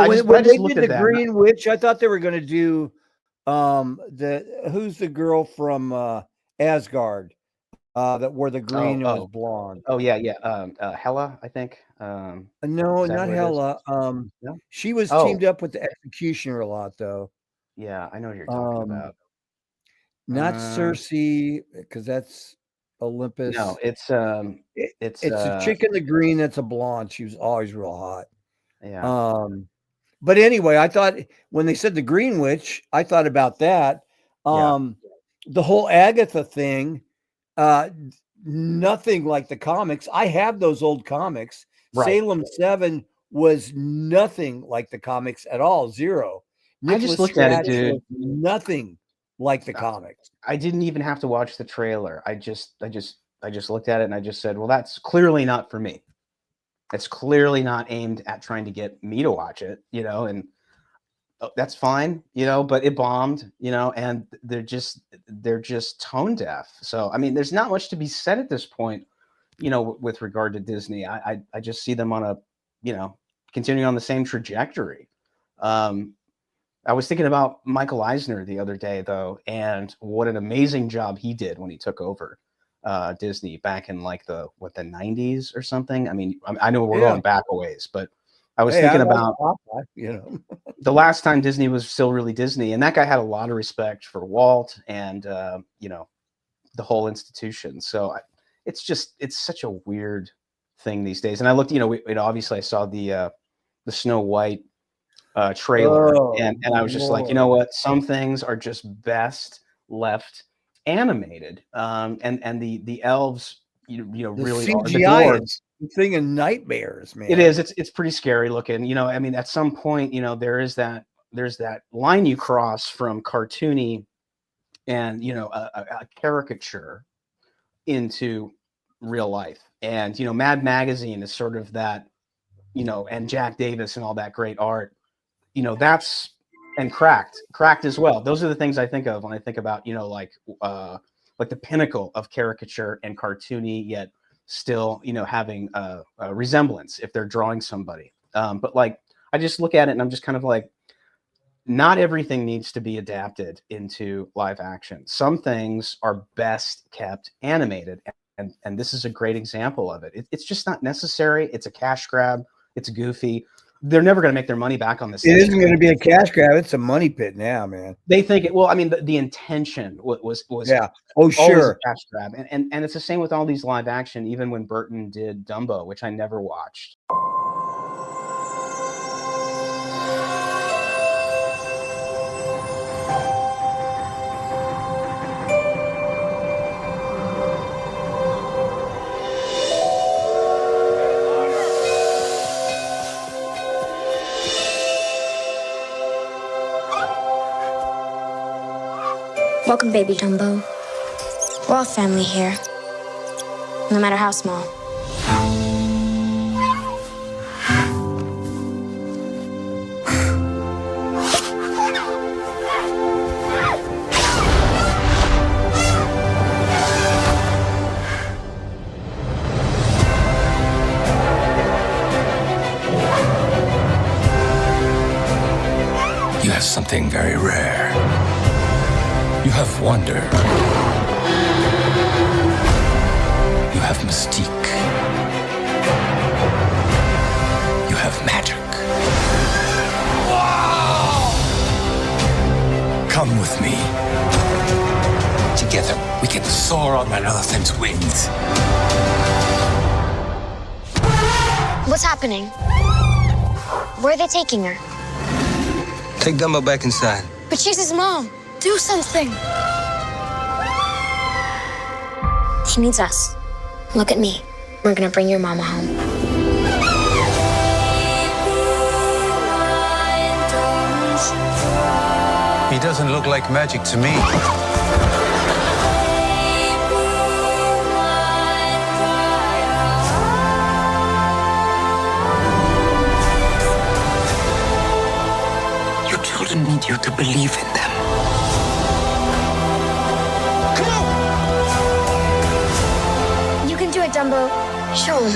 when just they looked did at the that. Green Witch, I thought they were going to do who's the girl from Asgard that wore the green and was blonde. Oh yeah, Hela, I think. No, is that not who it is? Hela. No? She was teamed up with the Executioner a lot, though. Yeah, I know what you're talking about. Not Cersei, because that's Olympus. No, it's a chick in the green that's a blonde. She was always real hot. Yeah. But anyway, I thought when they said the Green Witch, I thought about that. The whole Agatha thing, nothing like the comics. I have those old comics. Right. Salem 7 was nothing like the comics at all. Zero. I just looked at it, dude. Nothing like the comics. I didn't even have to watch the trailer. I just looked at it and I just said, well, that's clearly not for me. It's clearly not aimed at trying to get me to watch it, and that's fine, but it bombed, and they're just tone deaf. So, I mean, there's not much to be said at this point, with regard to Disney. I just see them on a, continuing on the same trajectory. I was thinking about Michael Eisner the other day, though, and what an amazing job he did when he took over Disney back in like the 90s or something. I mean, I know we're going back a ways, but I was thinking about the last time Disney was still really Disney, and that guy had a lot of respect for Walt and the whole institution. So it's such a weird thing these days. And I looked, obviously I saw the Snow White trailer, and I was just like, you know what, some things are just best left animated, and the elves, really CGI are the thing in nightmares, man. It is. It's pretty scary looking. I mean, at some point, there's that line you cross from cartoony and a caricature into real life. And Mad Magazine is sort of that, and Jack Davis and all that great art. That's, and Cracked as well. Those are the things I think of when I think about, like the pinnacle of caricature and cartoony, yet still, having a resemblance if they're drawing somebody. But like, I just look at it and I'm just kind of like, not everything needs to be adapted into live action. Some things are best kept animated. And this is a great example of it. It's just not necessary. It's a cash grab. It's goofy. They're never going to make their money back on this. It isn't going to be a cash grab. It's a money pit now, man. They think it. Well, I mean, the intention was yeah. Oh, sure. A cash grab, and it's the same with all these live action. Even when Burton did Dumbo, which I never watched. Welcome, baby Dumbo. We're all family here, no matter how small. You have something very rare. You have wonder. You have mystique. You have magic. Wow! Come with me. Together, we can soar on an elephant's wings. What's happening? Where are they taking her? Take Dumbo back inside. But she's his mom. Do something. He needs us. Look at me. We're gonna bring your mama home. He doesn't look like magic to me. Your children need you to believe in them. You can do it, Dumbo. Show 'em.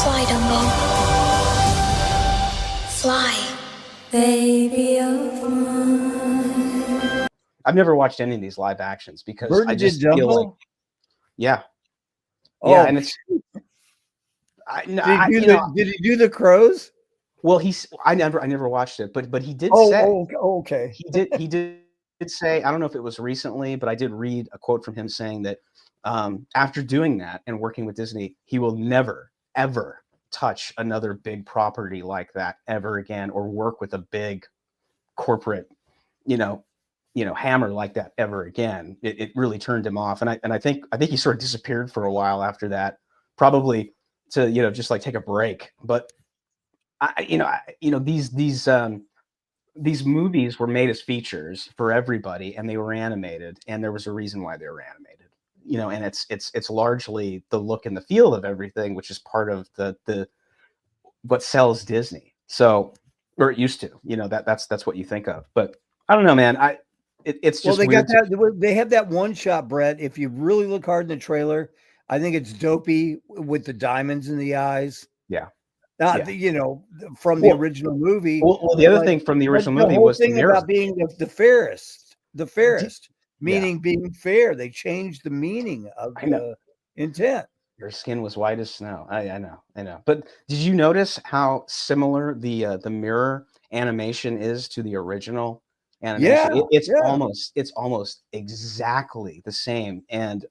Fly, Dumbo. Fly. Baby of mine. I've never watched any of these live actions because Burton I just did feel Dumbo? like, yeah, Oh, and it's. did he do the crows? Well, I never watched it, but he did Oh, say. okay. He did say, I don't know if it was recently, but I did read a quote from him saying that after doing that and working with Disney, he will never ever touch another big property like that ever again, or work with a big corporate, hammer like that ever again. It really turned him off, and I think he sort of disappeared for a while after that, probably to just like take a break. But these movies were made as features for everybody, and they were animated, and there was a reason why they were animated. And it's largely the look and the feel of everything, which is part of the what sells Disney. So, or it used to, that's what you think of. But I don't know, man. It's just they weird got that. They have that one shot, Brett. If you really look hard in the trailer, I think it's dopey with the diamonds in the eyes. Yeah. From the original movie. Well, the other thing from the original movie was the mirror about being the fairest, meaning being fair. They changed the meaning of the intent. Your skin was white as snow. I know. But did you notice how similar the mirror animation is to the original animation? It's almost exactly the same. And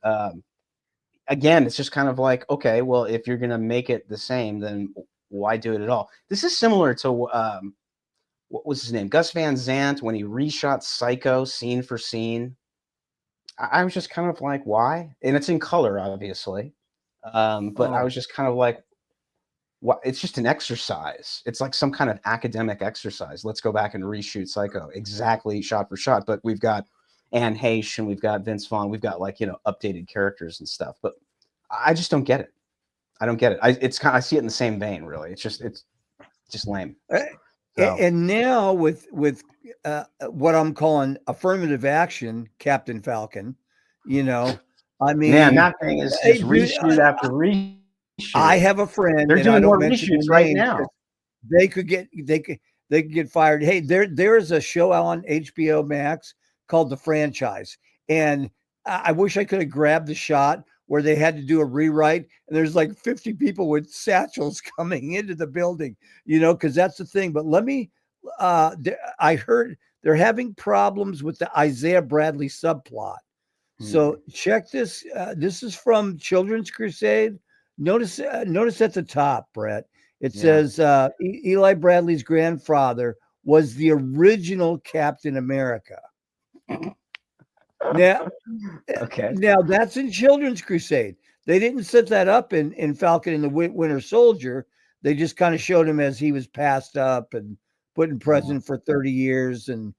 again, it's just kind of like, okay, well, if you're gonna make it the same, then why do it at all? This is similar to what was his name? Gus Van Sant, when he reshot Psycho scene for scene. I was just kind of like, why? And it's in color, obviously. But I was just kind of like, what? It's just an exercise. It's like some kind of academic exercise. Let's go back and reshoot Psycho exactly shot for shot. But we've got Anne Heche and we've got Vince Vaughn. We've got updated characters and stuff. But I just don't get it. I don't get it. I see it in the same vein, really. It's just lame. So. And now with what I'm calling affirmative action, Captain Falcon, I mean, man, that thing is just reshoot after reshoot. I have a friend. They're doing more reshoots right now. They could get fired. Hey, there is a show on HBO Max called The Franchise, and I wish I could have grabbed the shot where they had to do a rewrite, and there's like 50 people with satchels coming into the building, because that's the thing. But let me, I heard they're having problems with the Isaiah Bradley subplot. So check this. This is from Children's Crusade. Notice at the top, Brett, it says Eli Bradley's grandfather was the original Captain America. Now that's in Children's Crusade. They didn't set that up in Falcon and the Winter Soldier. They just kind of showed him as he was passed up and put in prison for 30 years and,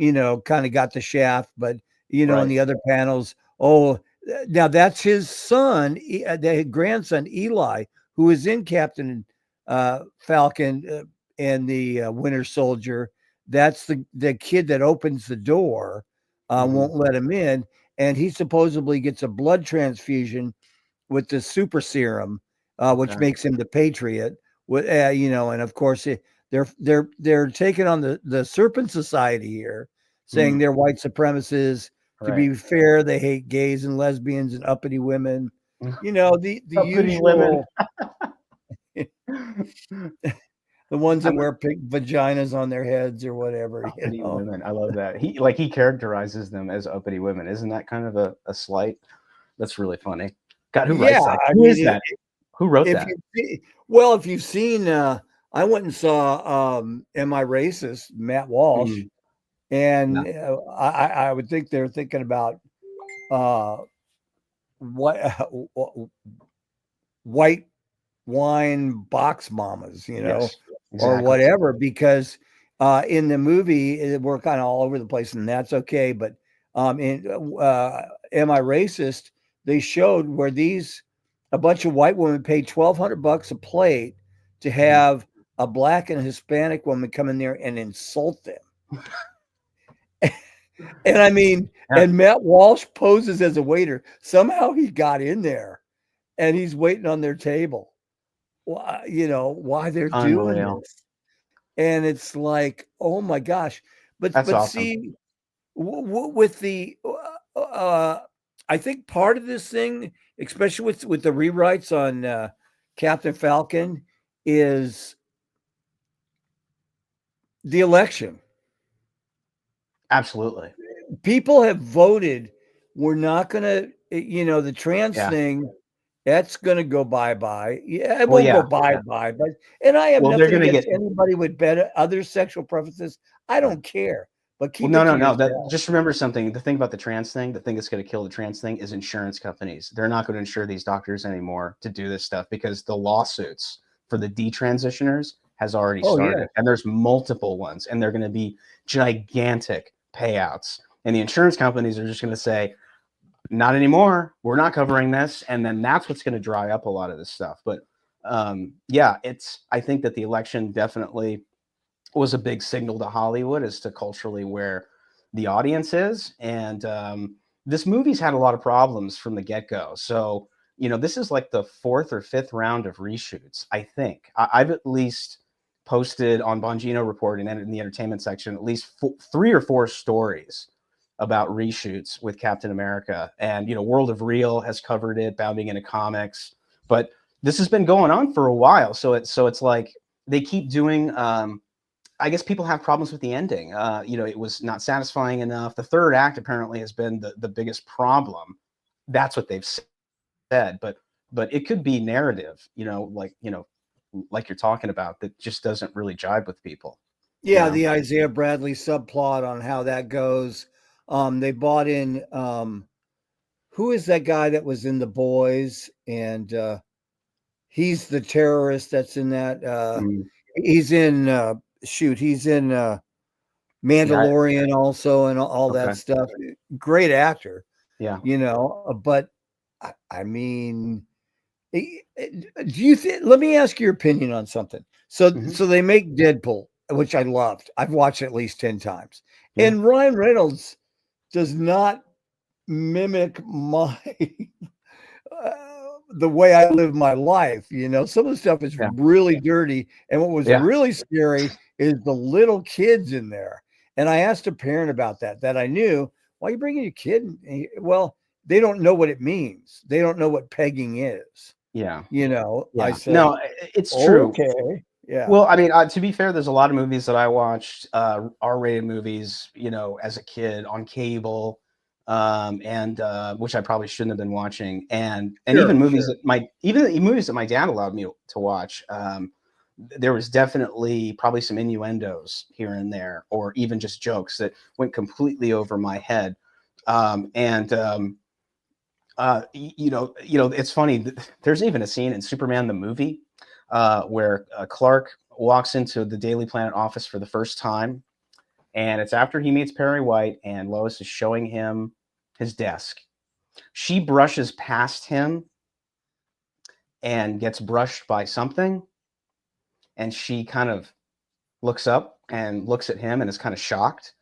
kind of got the shaft. But, in the other panels, now that's his son, the grandson, Eli, who is in Captain Falcon and the Winter Soldier. That's the kid that opens the door. Won't let him in, and he supposedly gets a blood transfusion with the super serum, which makes him the Patriot. And of course they're taking on the Serpent Society here, saying they're white supremacists. To be fair, they hate gays and lesbians and uppity women. The usual. The ones that wear pink vaginas on their heads or whatever. Uppity women. I love that. He characterizes them as uppity women. Isn't that kind of a slight? That's really funny. God, who writes that? Who is that? Who wrote that? If you've seen, I went and saw Am I Racist? Matt Walsh. And I would think they're thinking about white wine box mamas, you know, Yes, or exactly. whatever, because in the movie we're kind of all over the place, and that's okay. But in Am I Racist? They showed where a bunch of white women paid $1,200 a plate to have a black and Hispanic woman come in there and insult them. And I mean, and Matt Walsh poses as a waiter. Somehow he got in there and he's waiting on their table. Why, you know, why they're doing this. And it's like, oh my gosh. But That's awesome. see, with the I think part of this thing, especially with the rewrites on Captain Falcon, is the election. Absolutely. People have voted. We're not going to, you know, the trans thing, that's going to go bye-bye. Yeah, it won't go bye-bye. But, and I have nothing against anybody with better other sexual preferences. I don't care. But keep no. Just remember something. The thing about the trans thing, the thing that's going to kill the trans thing is insurance companies. They're not going to insure these doctors anymore to do this stuff because the lawsuits for the detransitioners has already started. And there's multiple ones, and they're going to be gigantic payouts. And the insurance companies are just going to say, not anymore. We're not covering this. And then that's what's going to dry up a lot of this stuff. But I think that the election definitely was a big signal to Hollywood as to culturally where the audience is. And this movie's had a lot of problems from the get-go. So, you know, this is like the 4th or 5th round of reshoots, I think. I've at least posted on Bongino Report and in the entertainment section at least 3 or 4 stories about reshoots with Captain America. And, you know, World of Real has covered it, Bounding into Comics. But this has been going on for a while. So it's like they keep doing I guess people have problems with the ending. You know, it was not satisfying enough. The third act apparently has been the biggest problem. That's what they've said. But it could be narrative, you know, like you're talking about, that just doesn't really jive with people. Yeah, the Isaiah Bradley subplot on how that goes. They bought in who is that guy that was in The Boys? And he's the terrorist that's in that. He's in he's in Mandalorian also, and all that stuff. Great actor. Yeah. You know, but I mean, do you think, let me ask your opinion on something. So they make Deadpool, which I loved. I've watched it at least 10 times. And Ryan Reynolds does not mimic my the way I live my life. You know, some of the stuff is really dirty. And what was really scary is the little kids in there. And I asked a parent about that I knew. Why are you bringing your kid? Well, they don't know what it means. They don't know what pegging is. Yeah. You know, I said, no, it's true. Okay. Yeah. Well, I mean, to be fair, there's a lot of movies that I watched, R-rated movies, you know, as a kid on cable, and which I probably shouldn't have been watching, and even movies that movies that my dad allowed me to watch. There was definitely probably some innuendos here and there, or even just jokes that went completely over my head. You know, it's funny. There's even a scene in Superman the movie where Clark walks into the Daily Planet office for the first time, and it's after he meets Perry White, and Lois is showing him his desk. She brushes past him and gets brushed by something, and she kind of looks up and looks at him and is kind of shocked.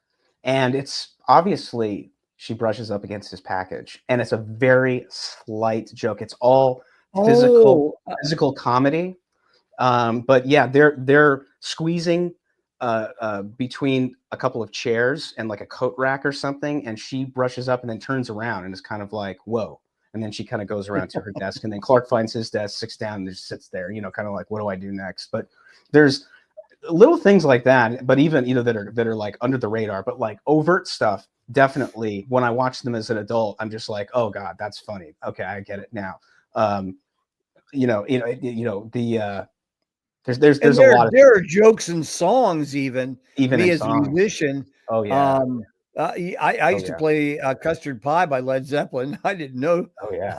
And it's obviously she brushes up against his package, and it's a very slight joke. It's all physical comedy. But yeah, they're squeezing between a couple of chairs and like a coat rack or something, and she brushes up and then turns around and is kind of like, whoa. And then she kind of goes around to her desk, and then Clark finds his desk, sits down, and just sits there, you know, kind of like, what do I do next? But there's little things like that, but even, you know, that are like under the radar, but like overt stuff. Definitely, when I watch them as an adult, I'm just like, oh God, that's funny. Okay, I get it now. There's a lot of, there are jokes and songs even me as songs. A musician. Oh yeah. I used to play Custard Pie by Led Zeppelin. I didn't know. Oh yeah.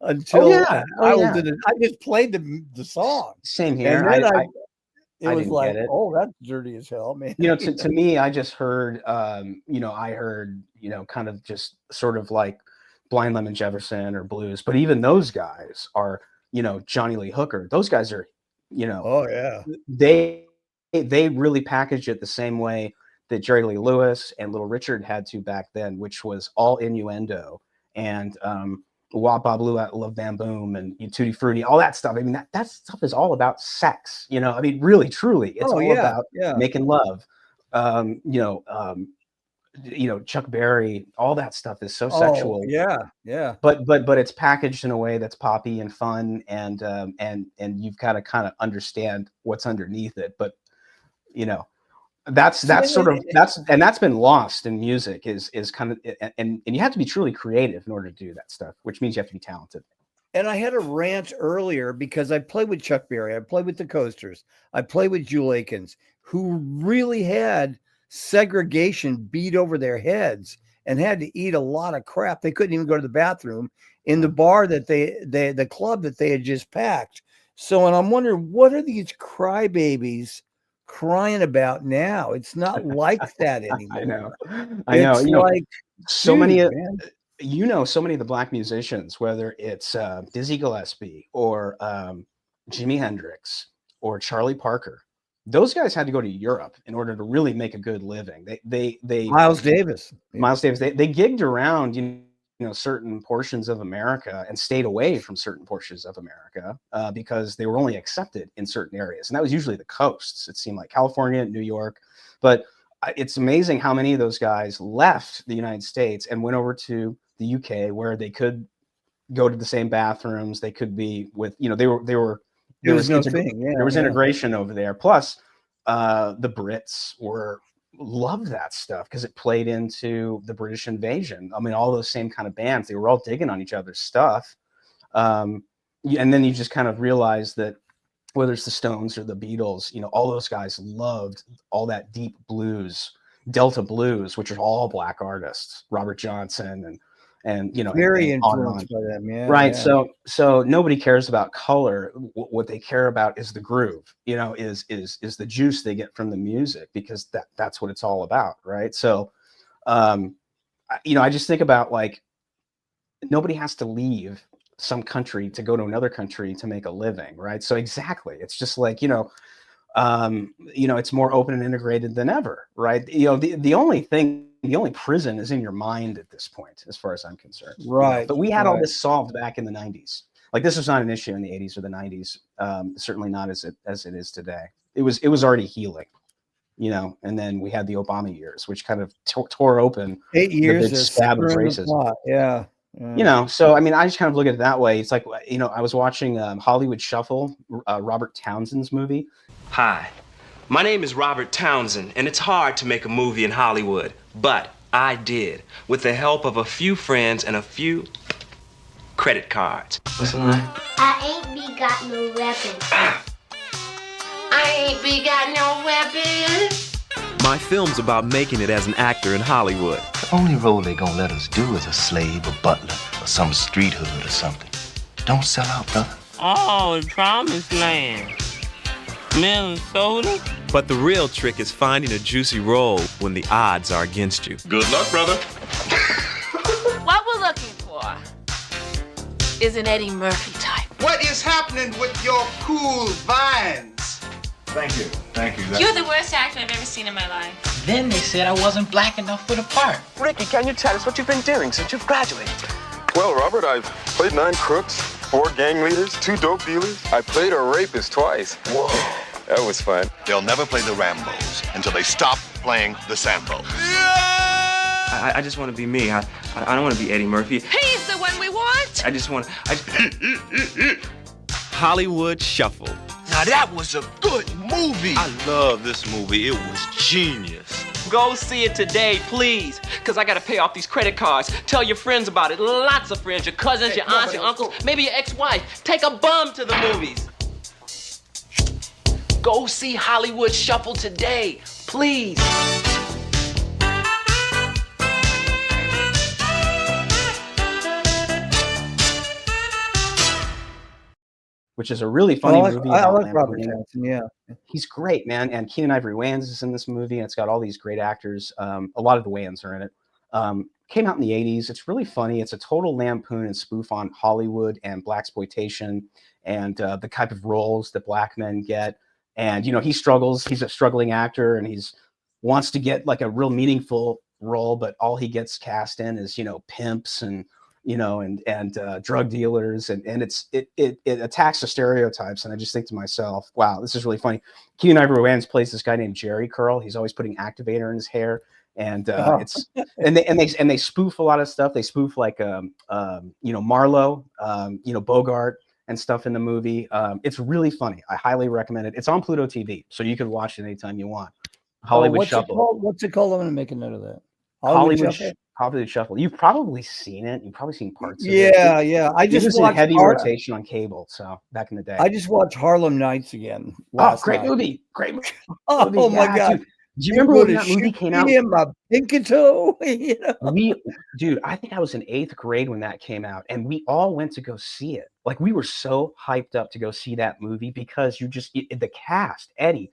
until yeah. I was in it. I just played the song. Same here. And then it I was didn't like, get it. oh, that's dirty as hell, man. To me, I just heard, I heard, kind of just sort of like Blind Lemon Jefferson or blues, but even those guys are, Johnny Lee Hooker. Those guys are, oh yeah, they really packaged it the same way that Jerry Lee Lewis and Little Richard had to back then, which was all innuendo and Wop Bob Love Bam Boom and Tutti Frutti, all that stuff. I mean, that stuff is all about sex, I mean, really, truly, it's all about making love. Chuck Berry, all that stuff is so sexual. Yeah. But it's packaged in a way that's poppy and fun, and you've got to kind of understand what's underneath it. But that's been lost in music is kind of, and you have to be truly creative in order to do that stuff, which means you have to be talented. And I had a rant earlier because I played with Chuck Berry, I played with the Coasters, I played with Jewel Akins, who really had segregation beat over their heads and had to eat a lot of crap. They couldn't even go to the bathroom in the bar that the club that they had just packed. So, and I'm wondering, what are these crybabies crying about now? It's not like that anymore. I know. It's like so many of man. So many of the black musicians, whether it's Dizzy Gillespie or Jimi Hendrix or Charlie Parker, those guys had to go to Europe in order to really make a good living. They Miles Davis, they gigged around, certain portions of America and stayed away from certain portions of America because they were only accepted in certain areas. And that was usually the coasts. It seemed like California, New York. But it's amazing how many of those guys left the United States and went over to the UK, where they could go to the same bathrooms. They could be with, there was integration over there. Plus, the Brits loved that stuff because it played into the British invasion. I mean, all those same kind of bands, they were all digging on each other's stuff. And then you just kind of realize that whether it's the Stones or the Beatles, all those guys loved all that deep blues, Delta blues, which are all black artists, Robert Johnson and very influenced by them, right. Yeah. So nobody cares about color. What they care about is the groove, is the juice they get from the music, because that's what it's all about, right? So I just think about, like, nobody has to leave some country to go to another country to make a living, right? So exactly, it's just like, it's more open and integrated than ever, right? The only prison is in your mind at this point, as far as I'm concerned. Right. But we had all this solved back in the 90s. Like, this was not an issue in the 80s or the 90s. Certainly not as it is today. It was already healing, and then we had the Obama years, which kind of tore open 8 years the big scab of racism. Yeah. So I mean, I just kind of look at it that way. It's like, I was watching Hollywood Shuffle, Robert Townsend's movie. Hi, my name is Robert Townsend, and it's hard to make a movie in Hollywood, but I did, with the help of a few friends and a few credit cards. What's the line? I ain't be got no weapons. I ain't be got no weapons. My film's about making it as an actor in Hollywood. The only role they gonna let us do is a slave, a butler, or some street hood or something. Don't sell out, brother. Oh, promised land. Minnesota? But the real trick is finding a juicy role when the odds are against you. Good luck, brother. What we're looking for is an Eddie Murphy type. What is happening with your cool vines? Thank you. You're the worst actor I've ever seen in my life. Then they said I wasn't black enough for the part. Ricky, can you tell us what you've been doing since you've graduated? Well, Robert, I've played 9 crooks, 4 gang leaders, 2 dope dealers. I played a rapist twice. Whoa. That was fun. They'll never play the Rambos until they stop playing the Sambos. I just want to be me. I don't want to be Eddie Murphy. He's the one we want. I just want Hollywood Shuffle. Now that was a good movie. I love this movie. It was genius. Go see it today, please, because I got to pay off these credit cards. Tell your friends about it. Lots of friends, your cousins, your aunts, your uncles, maybe your ex-wife. Take a bum to the movies. Go see Hollywood Shuffle today, please. which is a really funny movie. I about like Robert Lamborghini. Townsend, yeah. He's great, man. And Keenan Ivory Wayans is in this movie, and it's got all these great actors. A lot of the Wayans are in it. Came out in the 80s. It's really funny. It's a total lampoon and spoof on Hollywood and blaxploitation and the type of roles that black men get. And, you know, he struggles. He's a struggling actor, and he's wants to get like a real meaningful role, but all he gets cast in is, you know, pimps and, you know, and drug dealers. And it attacks the stereotypes. And I just think to myself, wow, this is really funny. Keenan Ivory Wayans plays this guy named Jerry Curl. He's always putting activator in his hair. And it's and they spoof a lot of stuff. They spoof like you know, Marlowe, you know, Bogart and stuff in the movie. It's really funny. I highly recommend it. It's on Pluto TV, so you can watch it anytime you want. Hollywood Shuffle. What's it called? I'm gonna make a note of that. Hollywood Shuffle. You've probably seen it. You've probably seen parts of it. Yeah. I just was watched in heavy rotation on cable. So back in the day, I just watched Harlem Nights again. Great movie. Great movie. Oh my God. Dude. Do you remember when that movie came out? My pinky toe. You know? Dude, I think I was in 8th grade when that came out, and we all went to go see it. Like, we were so hyped up to go see that movie because the cast, Eddie,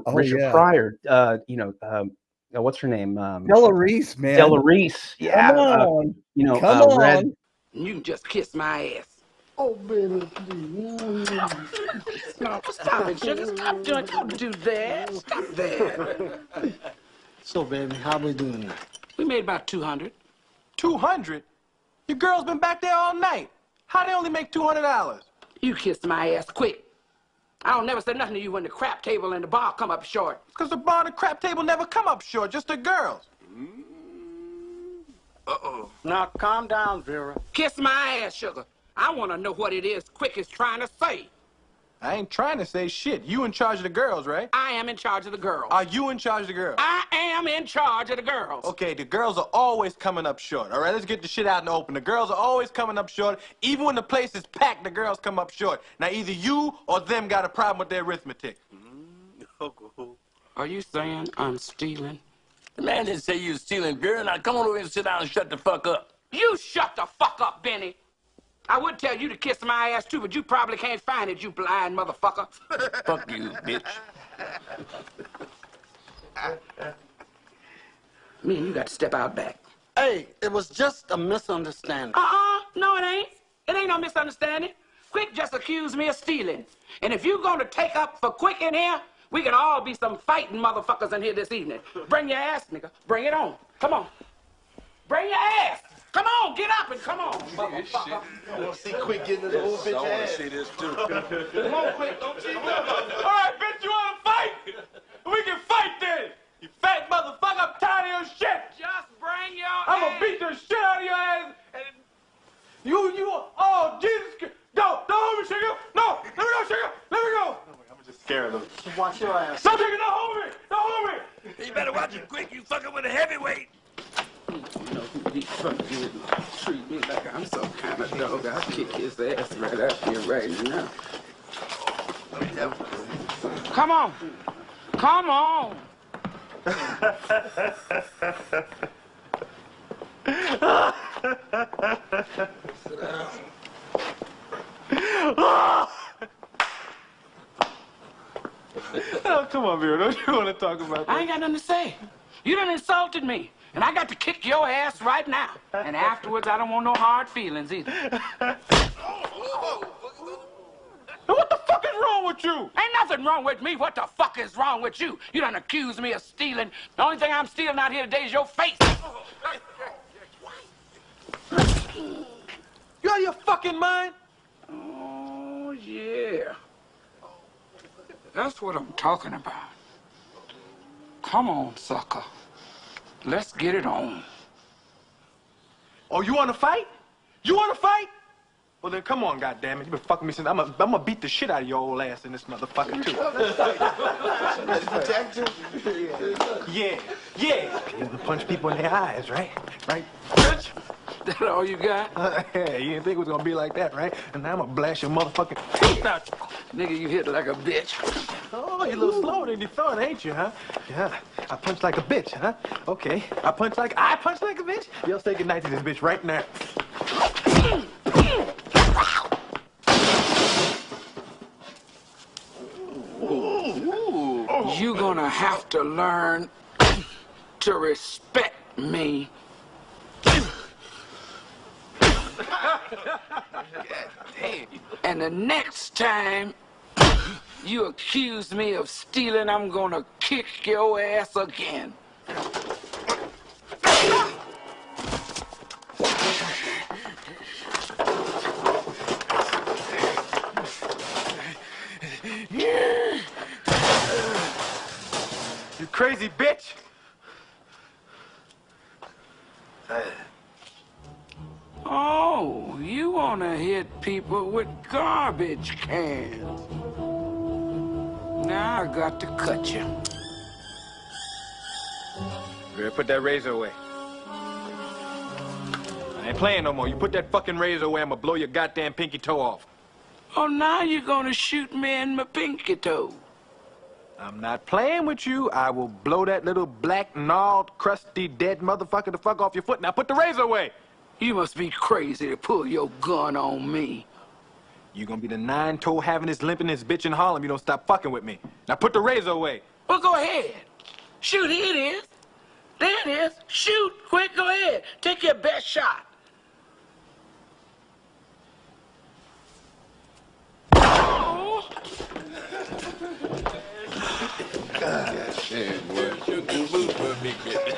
Richard Pryor, you know, what's her name? Della Reese, man. Della Reese. Yeah. Come on. You know, Come on. Red. You can just kiss my ass. Oh, baby, please. No, stop it, sugar. Stop doing. Don't do that. Stop that. So, baby, how we doing now? We made about 200. 200? Your girl's been back there all night. How they only make $200? You kissed my ass quick. I don't never say nothing to you when the crap table and the bar come up short. Because the bar and the crap table never come up short, just the girls. Uh-oh. Now, calm down, Vera. Kiss my ass, sugar. I want to know what it is Quick is trying to say. I ain't trying to say shit. You in charge of the girls, right? I am in charge of the girls. Are you in charge of the girls? I am in charge of the girls. Okay, the girls are always coming up short. All right, let's get the shit out in the open. The girls are always coming up short. Even when the place is packed, the girls come up short. Now, either you or them got a problem with their arithmetic. Are you saying I'm stealing? The man didn't say you was stealing, Vera. Now come on over here and sit down and shut the fuck up. You shut the fuck up, Benny. I would tell you to kiss my ass too, but you probably can't find it, you blind motherfucker. Fuck you, bitch. Me and you got to step out back. Hey, it was just a misunderstanding. No, it ain't. It ain't no misunderstanding. Quick just accused me of stealing. And if you gonna take up for Quick in here, we can all be some fighting motherfuckers in here this evening. Bring your ass, nigga. Bring it on. Come on. Bring your ass. Come on, get up and come on, motherfucker. I want to see Quick getting his old bitch ass. I want to see this too. Come on, Quick. Don't you All right, bitch, you want to fight? We can fight then. You fat motherfucker, I'm tired of your shit. Just bring your I'm going to beat the shit out of your ass. And oh, Jesus. No, don't hold me, sugar. No, let me go, sugar. Let me go. I'm just scared of them. Watch your ass. Stop, sugar, don't hold me. Don't hold me. You better watch it Quick. You fucking with a heavyweight. You know who he fucking treat me like I'm some kind of dog. I'll kick his ass right out here right now. Come on. Come on. Sit down. Oh, come on, Vera. Don't you want to talk about that? I ain't got nothing to say. You done insulted me, and I got to kick your ass right now. And afterwards, I don't want no hard feelings either. What the fuck is wrong with you? Ain't nothing wrong with me. What the fuck is wrong with you? You done accused me of stealing. The only thing I'm stealing out here today is your face. You out of your fucking mind? Oh, yeah. That's what I'm talking about. Come on, sucker. Let's get it on. Oh, you want to fight? You want to fight? Well, then come on, goddammit. You been fucking me since I'm gonna beat the shit out of your old ass in this motherfucker, too. Yeah. You can punch people in their eyes, right? Right, bitch? That all you got? Yeah, you didn't think it was gonna be like that, right? And now I'm gonna blast your motherfucking teeth out. Nigga, you hit like a bitch. Oh, you're a little slower than you thought, ain't you, huh? Yeah, I punch like a bitch, huh? Okay, I punch like a bitch? You'll say goodnight to this bitch right now. You're gonna have to learn to respect me. And the next time you accuse me of stealing, I'm gonna kick your ass again. You crazy bitch! Oh, you wanna hit people with garbage cans. Now I got to cut you. Girl, put that razor away. I ain't playing no more. You put that fucking razor away, I'm gonna blow your goddamn pinky toe off. Oh, now you're gonna shoot me in my pinky toe. I'm not playing with you. I will blow that little black, gnarled, crusty, dead motherfucker the fuck off your foot. Now put the razor away. You must be crazy to pull your gun on me. You gonna be the nine-toe having this limping this bitch in Harlem. You don't stop fucking with me. Now put the razor away. Well, go ahead. Shoot, here it is. There it is. Shoot, quick, go ahead. Take your best shot. Oh. Goddamn, boy. Shoot the boot for me, kid.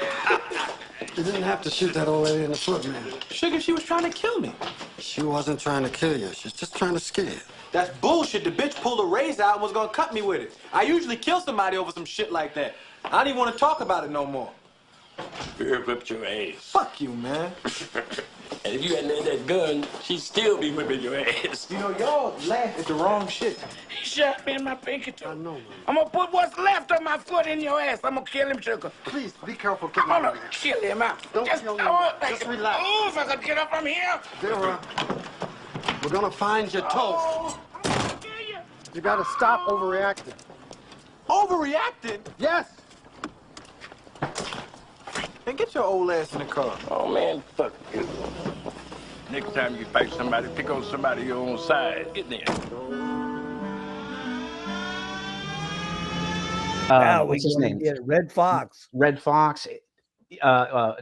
You didn't have to shoot that old lady in the foot, man. Sugar, she was trying to kill me. She wasn't trying to kill you. She's just trying to scare you. That's bullshit. The bitch pulled a razor out and was gonna cut me with it. I usually kill somebody over some shit like that. I don't even want to talk about it no more. Girl whipped your ass. Fuck you, man. And if you hadn't had that gun, she'd still be whipping your ass. You know, y'all laugh at the wrong shit. He shot me in my pinky toe. I know, man. I'm gonna put what's left of my foot in your ass. I'm gonna kill him, sugar. Please, be careful. Get I'm gonna kill him out. Don't kill him. Just relax. Oh, if I could get up from here. Vera, we're gonna find your toe. Oh, I'm gonna kill you. You gotta stop overreacting. Overreacting? Yes. And get your old ass in the car. Oh, man, fuck you. Next time you fight somebody, pick on somebody your own size. Get there. What's his name? Red Fox. Red Fox.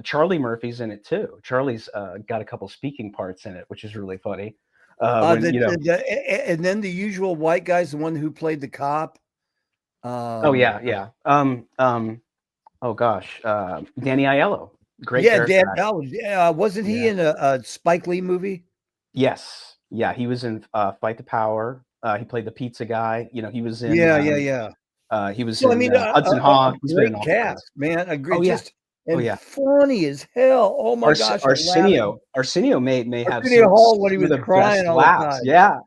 Charlie Murphy's in it too. Charlie's got a couple speaking parts in it, which is really funny. And then the usual white guy's the one who played the cop. Oh gosh, Danny Aiello, great. Dan Aiello. Wasn't he in a Spike Lee movie? Yes, yeah, he was in Fight the Power. He played the pizza guy. You know, he was in. He was in Hudson Hawk. Great cast, man. Funny as hell. Oh my gosh, Arsenio may have Arsenio Hall when he was crying all the time. Yeah.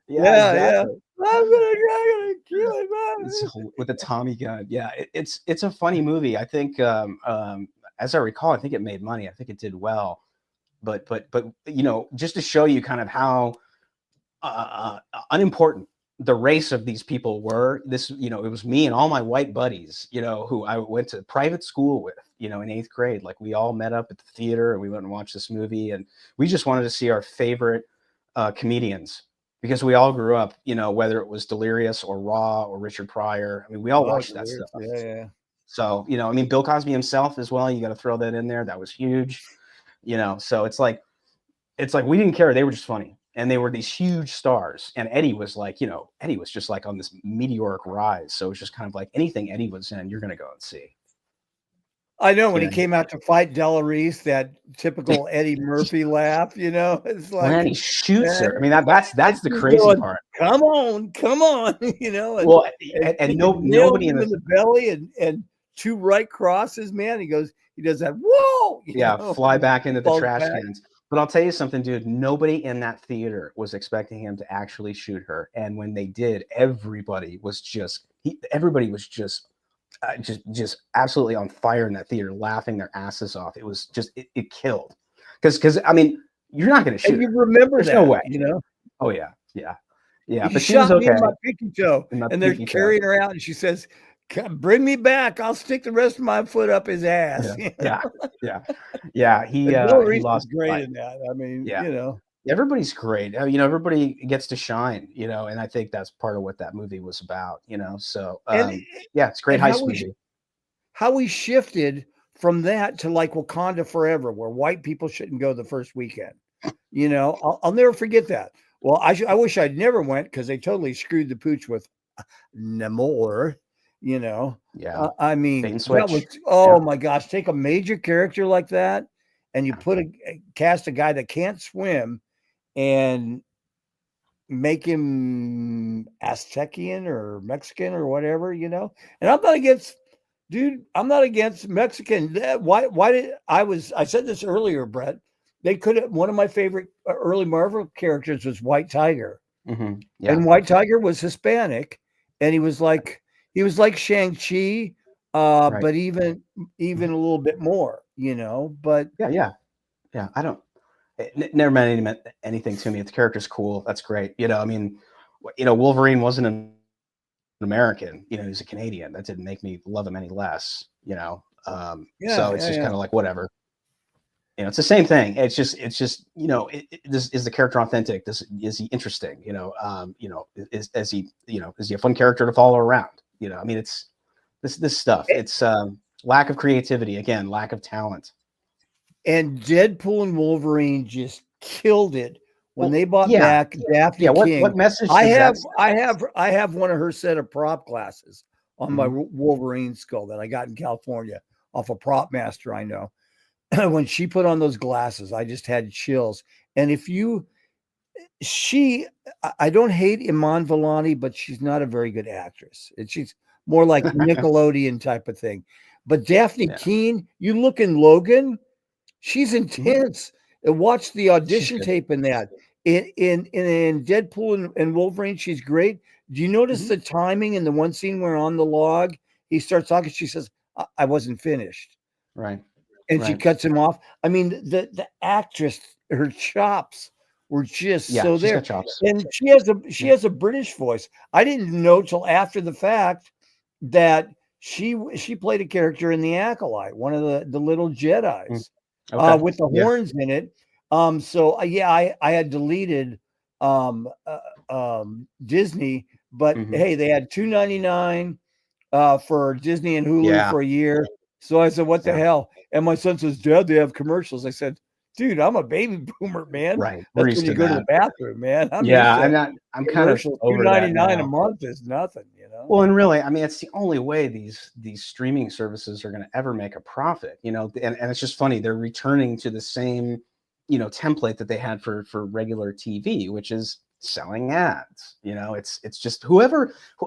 I'm gonna kill him, man. With the Tommy gun. Yeah, it's a funny movie. I think as I recall, I think it made money. I think it did well. But you know, just to show you kind of how unimportant the race of these people were. This, you know, it was me and all my white buddies, you know, who I went to private school with, you know, in 8th grade. Like, we all met up at the theater and we went and watched this movie, and we just wanted to see our favorite comedians, because we all grew up, you know, whether it was Delirious or Raw or Richard Pryor. I mean, we all watched that stuff. Yeah. So, you know, I mean, Bill Cosby himself as well. You got to throw that in there. That was huge, you know. So it's like we didn't care. They were just funny. And they were these huge stars. And Eddie was like, you know, Eddie was just like on this meteoric rise. So it was just kind of like anything Eddie was in, you're going to go and see. I know when he came out to fight Della Reese, that typical Eddie Murphy laugh, you know, it's like when he shoots her. I mean, that's the crazy part. Come on, you know. And nobody in the belly and 2 right crosses, man. He does that. Whoa! Fly back into the trash cans. But I'll tell you something, dude. Nobody in that theater was expecting him to actually shoot her, and when they did, everybody was just absolutely on fire in that theater, laughing their asses off. It was just it killed, because I mean, you're not going to shoot. And you remember There's that? No way, you know? Oh yeah. But she was okay. Me in my pinky toe, and they're carrying her out, and she says, "Bring me back. I'll stick the rest of my foot up his ass." Yeah. He lost great in that. I mean, you know. everybody's great. You know, everybody gets to shine, you know, and I think that's part of what that movie was about, you know. So And yeah, it's a great and heist movie. how we shifted from that to like Wakanda Forever, where white people shouldn't go the first weekend. You know, I'll never forget that. Well, I wish I'd never went because they totally screwed the pooch with Namor. You know, Yeah. I mean, Bait and that was switch. oh Yeah. my gosh! Take a major character like that, and you put cast a guy that can't swim, and make him Aztecian or Mexican or whatever, you know. And I'm not against, dude. I'm not against Mexican. Why did I said this earlier, Brett? They could have. One of my favorite early Marvel characters was White Tiger, Yeah. and White Tiger was Hispanic, and he was like Shang-Chi, Right. but even a little bit more, you know. But Yeah. I don't. It never meant anything to me. The character's cool. That's great. You know, I mean, you know, Wolverine wasn't an American. You know, he's a Canadian. That didn't make me love him any less. You know, so it's just kind of like whatever. You know, it's the same thing. It's just you know, is the character authentic? Is he interesting? You know, is he a fun character to follow around? You know, I mean, it's this stuff. It's lack of creativity again, lack of talent. And Deadpool and Wolverine just killed it when they bought yeah. back Daphne King. What message? I does have one of her set of prop glasses on my Wolverine skull that I got in California off a prop master I know. When she put on those glasses, I just had chills. And I don't hate Iman Vellani, but she's not a very good actress. She's more like Nickelodeon type of thing. But Daphne Keene, you look in Logan, she's intense. And watch the audition tape in that. In Deadpool and Wolverine, she's great. Do you notice the timing in the one scene where on the log, he starts talking, she says, I wasn't finished. Right. And she cuts him off. I mean, the actress, her chops were just so she's there. got chops. And she has a British voice. I didn't know till after the fact that she played a character in The Acolyte, one of the little Jedis, with the horns in it. So I had deleted Disney, but hey, they had $2.99 for Disney and Hulu for a year. So I said, what the hell? And my son says, Dad, they have commercials. I said, dude, I'm a baby boomer, man. Right. That's when you go to the bathroom, man. I'm kind of over that now. $2.99 a month is nothing, you know? Well, and really, I mean, it's the only way these streaming services are going to ever make a profit, you know, and it's just funny. They're returning to the same, you know, template that they had for regular TV, which is selling ads. You know, it's just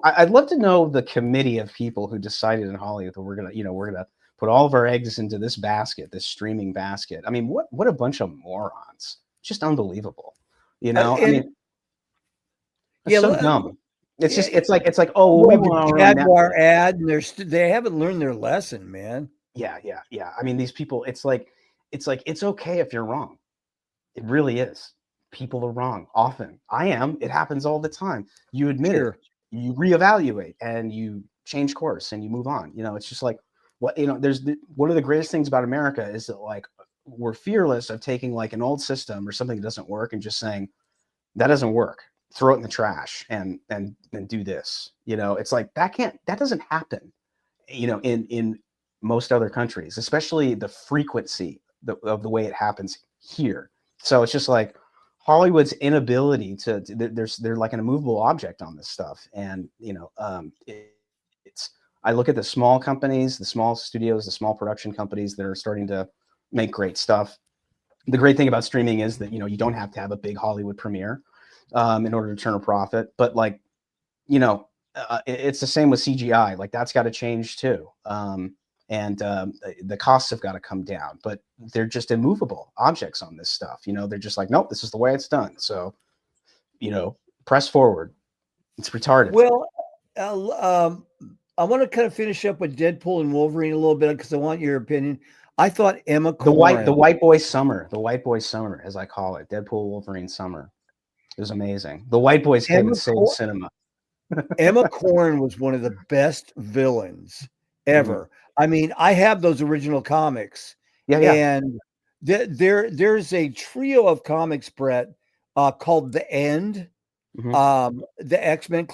I'd love to know the committee of people who decided in Hollywood that we're going to put all of our eggs into this basket, this streaming basket. I mean, what a bunch of morons. Just unbelievable. You know, I mean, it's so dumb. It's just it's like oh, we want our Jaguar ad, and they haven't learned their lesson, man. Yeah. I mean, these people, it's like it's okay if you're wrong. It really is. People are wrong often. I am. It happens all the time. You admit it. You reevaluate and you change course and you move on. You know, it's just like what, you know, one of the greatest things about America is that like we're fearless of taking like an old system or something that doesn't work and just saying that doesn't work. Throw it in the trash and do this. You know, it's like that doesn't happen, you know, in most other countries, especially the frequency of the way it happens here. So it's just like Hollywood's inability they're like an immovable object on this stuff. And, you know, I look at the small companies, the small studios, the small production companies that are starting to make great stuff. The great thing about streaming is that, you know, you don't have to have a big Hollywood premiere in order to turn a profit. But like, you know, it's the same with CGI. Like that's got to change too. And the costs have got to come down, but they're just immovable objects on this stuff. You know, they're just like, nope, this is the way it's done. So, you know, press forward. It's retarded. Well, I want to kind of finish up with Deadpool and Wolverine a little bit because I want your opinion. I thought Emma Corrin, the white boy summer, as I call it, Deadpool Wolverine summer, it was amazing. The white boys came and saved cinema. Emma Corrin was one of the best villains ever. I mean, I have those original comics. And there's a trio of comics, Brett, called The End. The X-Men.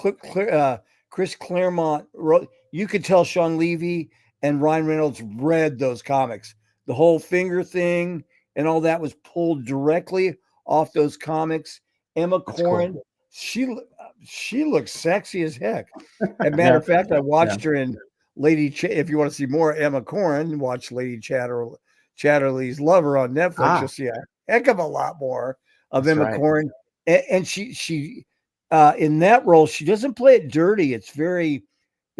Chris Claremont wrote. You could tell Sean Levy and Ryan Reynolds read those comics. The whole finger thing and all that was pulled directly off those comics. Emma Corrin, cool. She looks sexy as heck. As a matter of fact, I watched her in if you want to see more Emma Corrin, watch Lady Chatterley's Lover on Netflix. You'll see a heck of a lot more of Emma Corrin. And she in that role, she doesn't play it dirty. It's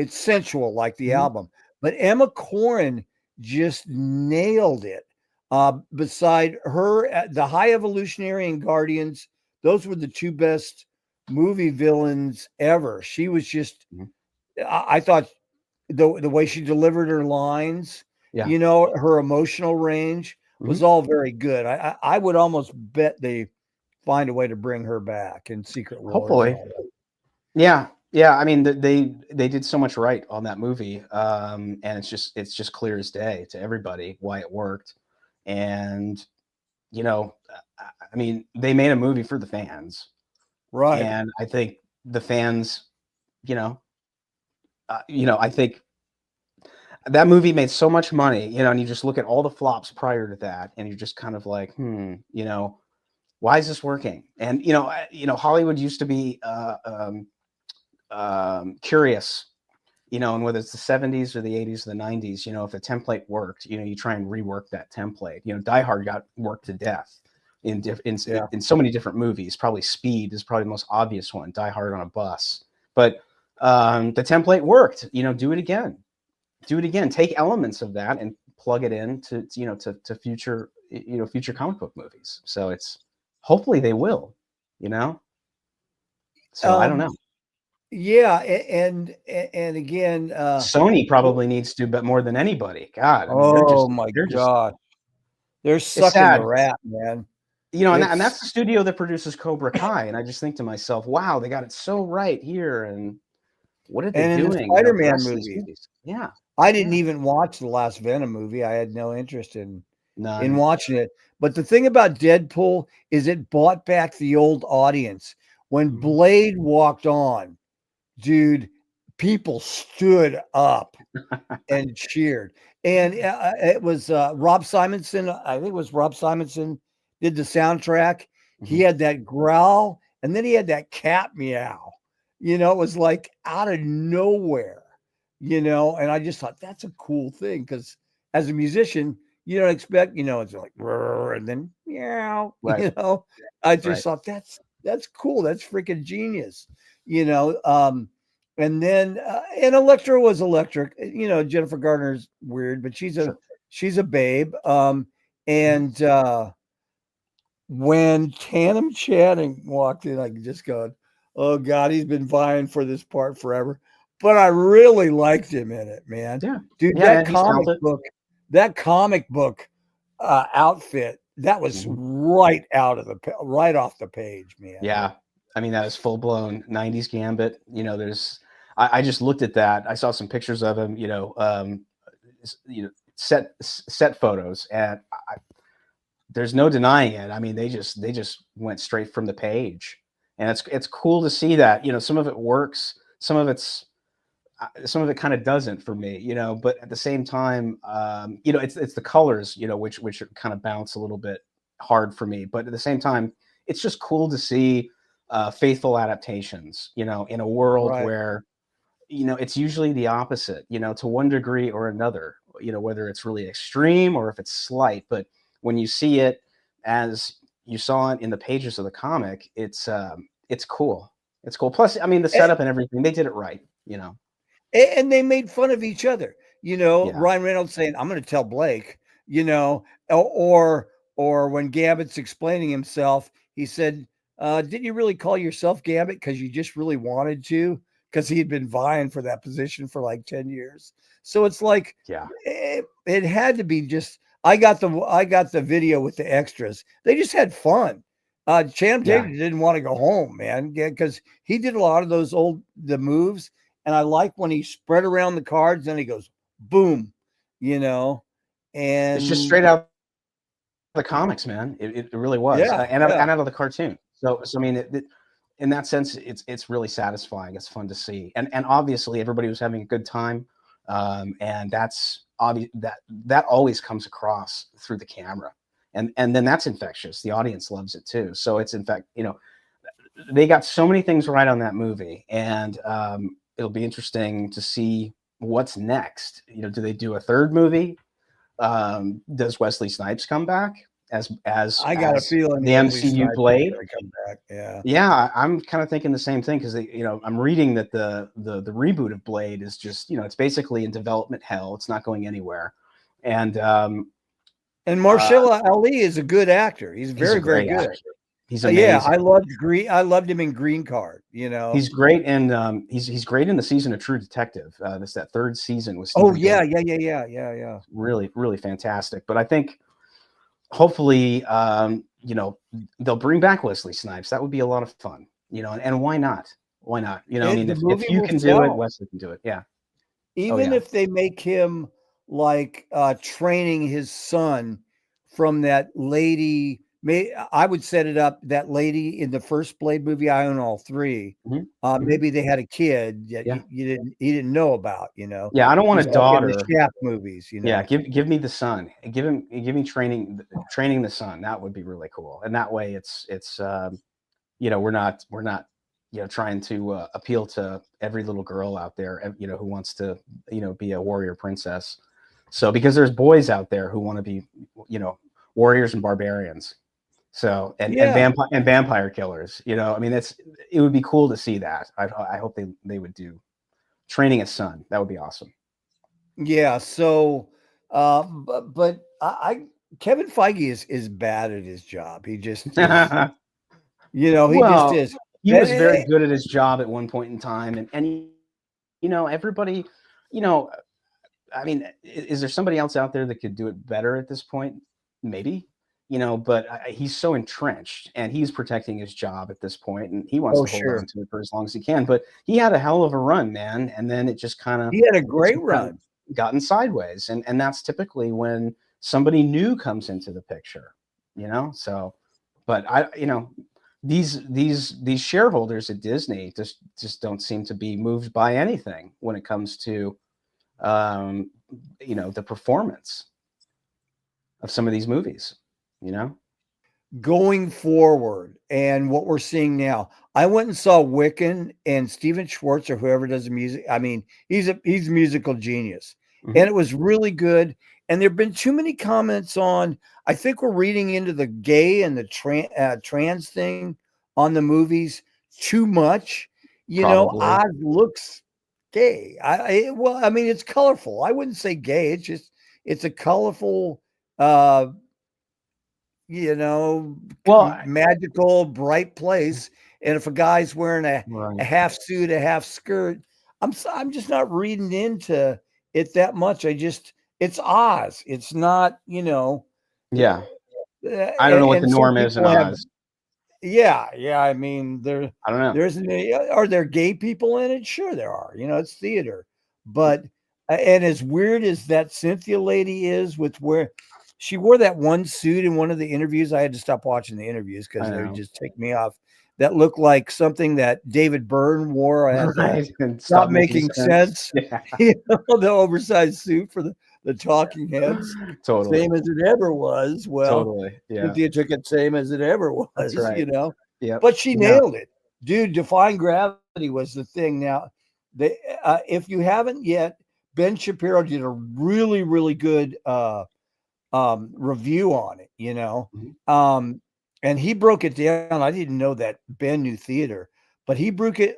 sensual like the album. But Emma Corrin just nailed it. Beside her, The High Evolutionary and Guardians, those were the two best movie villains ever. She was just, I thought the way she delivered her lines, her emotional range was all very good. I would almost bet they find a way to bring her back in Secret Wars. Hopefully. Yeah. I mean, they did so much right on that movie. And it's just clear as day to everybody why it worked. And, I mean, they made a movie for the fans. Right. And I think the fans, I think that movie made so much money, and you just look at all the flops prior to that, and you're just kind of like, why is this working? And, Hollywood used to be curious, and whether it's the 70s or the 80s or the 90s, if a template worked, you try and rework that template. Die Hard got worked to death in so many different movies. Probably Speed is probably the most obvious one, Die Hard on a bus. But the template worked. Do it again. Take elements of that and plug it in to future comic book movies. So hopefully they will, So I don't know. Yeah, and again, Sony probably needs to, but more than anybody. God. I mean, God, they're sucking the rat, man. And that's the studio that produces Cobra Kai, and I just think to myself, wow, they got it so right here, and what are they doing? The Spider-Man movies. Yeah, I didn't even watch the last Venom movie. I had no interest in watching it. But the thing about Deadpool is it brought back the old audience. When Blade walked on, dude, people stood up and cheered. And it was Rob Simonson. I think it was Rob Simonson did the soundtrack. He had that growl, and then he had that cat meow. It was like out of nowhere, and I just thought that's a cool thing because as a musician, you don't expect, it's like, and then meow, I just thought that's cool. That's freaking genius, and then, and Elektra was electric, Jennifer Garner's weird, but she's a babe. And when Tatum Channing walked in, I just go, oh God, he's been vying for this part forever. But I really liked him in it, man. Yeah. Dude, that comic book outfit, that was right off the page, man. Yeah. I mean, that is full blown 90s Gambit. I just looked at that. I saw some pictures of him, set photos, and there's no denying it. I mean, they just went straight from the page, and it's cool to see that. Some of it works, some of it kind of doesn't for me, but at the same time, it's the colors, which kind of bounce a little bit hard for me. But at the same time, it's just cool to see faithful adaptations, in a world where, it's usually the opposite, to one degree or another, whether it's really extreme or if it's slight. But when you see it as you saw it in the pages of the comic, it's cool. It's cool. Plus, I mean, the setup and everything, they did it right, And they made fun of each other, Ryan Reynolds saying, I'm going to tell Blake, or when Gambit's explaining himself, he said, didn't you really call yourself Gambit because you just really wanted to? Because he had been vying for that position for like 10 years. So it's like, it had to be just, I got the video with the extras. They just had fun. Channing Tatum didn't want to go home, man, because he did a lot of the moves. And I like when he spread around the cards and he goes, boom, and it's just straight out of the comics, man. It really was. And out of the cartoon. So I mean, in that sense, it's really satisfying. It's fun to see, and obviously everybody was having a good time, and that's obvious. That always comes across through the camera, and then that's infectious. The audience loves it too. So it's, in fact, they got so many things right on that movie, and it'll be interesting to see what's next. Do they do a third movie? Does Wesley Snipes come back as I got a feeling the Wesley MCU Snipes is Blade? gonna come back. Yeah. Yeah, I'm kind of thinking the same thing, because I'm reading that the reboot of Blade is just, it's basically in development hell. It's not going anywhere, and Marshall Ali is a good actor. He's very, very good. Actor. He's amazing. Yeah, I loved him in Green Card. He's great, and he's great in the season of True Detective. That third season was. Oh yeah, yeah. Really, really fantastic. But I think hopefully, they'll bring back Wesley Snipes. That would be a lot of fun. And why not? Why not? I mean, if you can do it, Wesley can do it. Yeah. Even if they make him like training his son from that lady. I would set it up, that lady in the first Blade movie. I own all three. Maybe they had a kid that he didn't know about. Yeah, I don't want a daughter. In the Shaft movies. Yeah, give me the son. Give me training the son. That would be really cool. And that way, it's we're not trying to appeal to every little girl out there who wants to be a warrior princess. So, because there's boys out there who want to be warriors and barbarians. So and vampire killers. I mean, it would be cool to see that. I hope they would do training a son. That would be awesome. Yeah. So, but Kevin Feige is bad at his job. He just, is, just is. He was very good at his job at one point in time, and everybody, I mean, is there somebody else out there that could do it better at this point? Maybe. But he's so entrenched, and he's protecting his job at this point, and he wants to hold on to it for as long as he can. But he had a hell of a run, man, and then it just kind of— he had a great run, gotten sideways, and that's typically when somebody new comes into the picture, So, but these shareholders at Disney just don't seem to be moved by anything when it comes to the performance of some of these movies. Going forward, and what we're seeing now. I went and saw Wiccan, and Steven Schwartz, or whoever does the music. I mean, he's a musical genius, and it was really good. And there've been too many comments on. I think we're reading into the gay and the trans thing on the movies too much. Oz looks gay. I mean, it's colorful. I wouldn't say gay. It's a colorful. Magical, bright place. And if a guy's wearing a half suit, a half skirt, I'm just not reading into it that much. It's Oz. It's not, Yeah. I don't know what the norm is in Oz. Yeah. I mean, I don't know. Are there gay people in it? Sure there are. It's theater. But and as weird as that Cynthia lady is, where she wore that one suit in one of the interviews. I had to stop watching the interviews because they would just take me off. That looked like something that David Byrne wore. Stop making sense. Yeah. The oversized suit for the talking heads. Totally. Same as it ever was. Well, totally. Yeah. Cynthia took it same as it ever was. That's right. Yeah. But she nailed it. Dude, Defying Gravity was the thing. Now, if you haven't yet, Ben Shapiro did a really, really good review on it, and he broke it down. I didn't know that Ben knew theater, but he broke it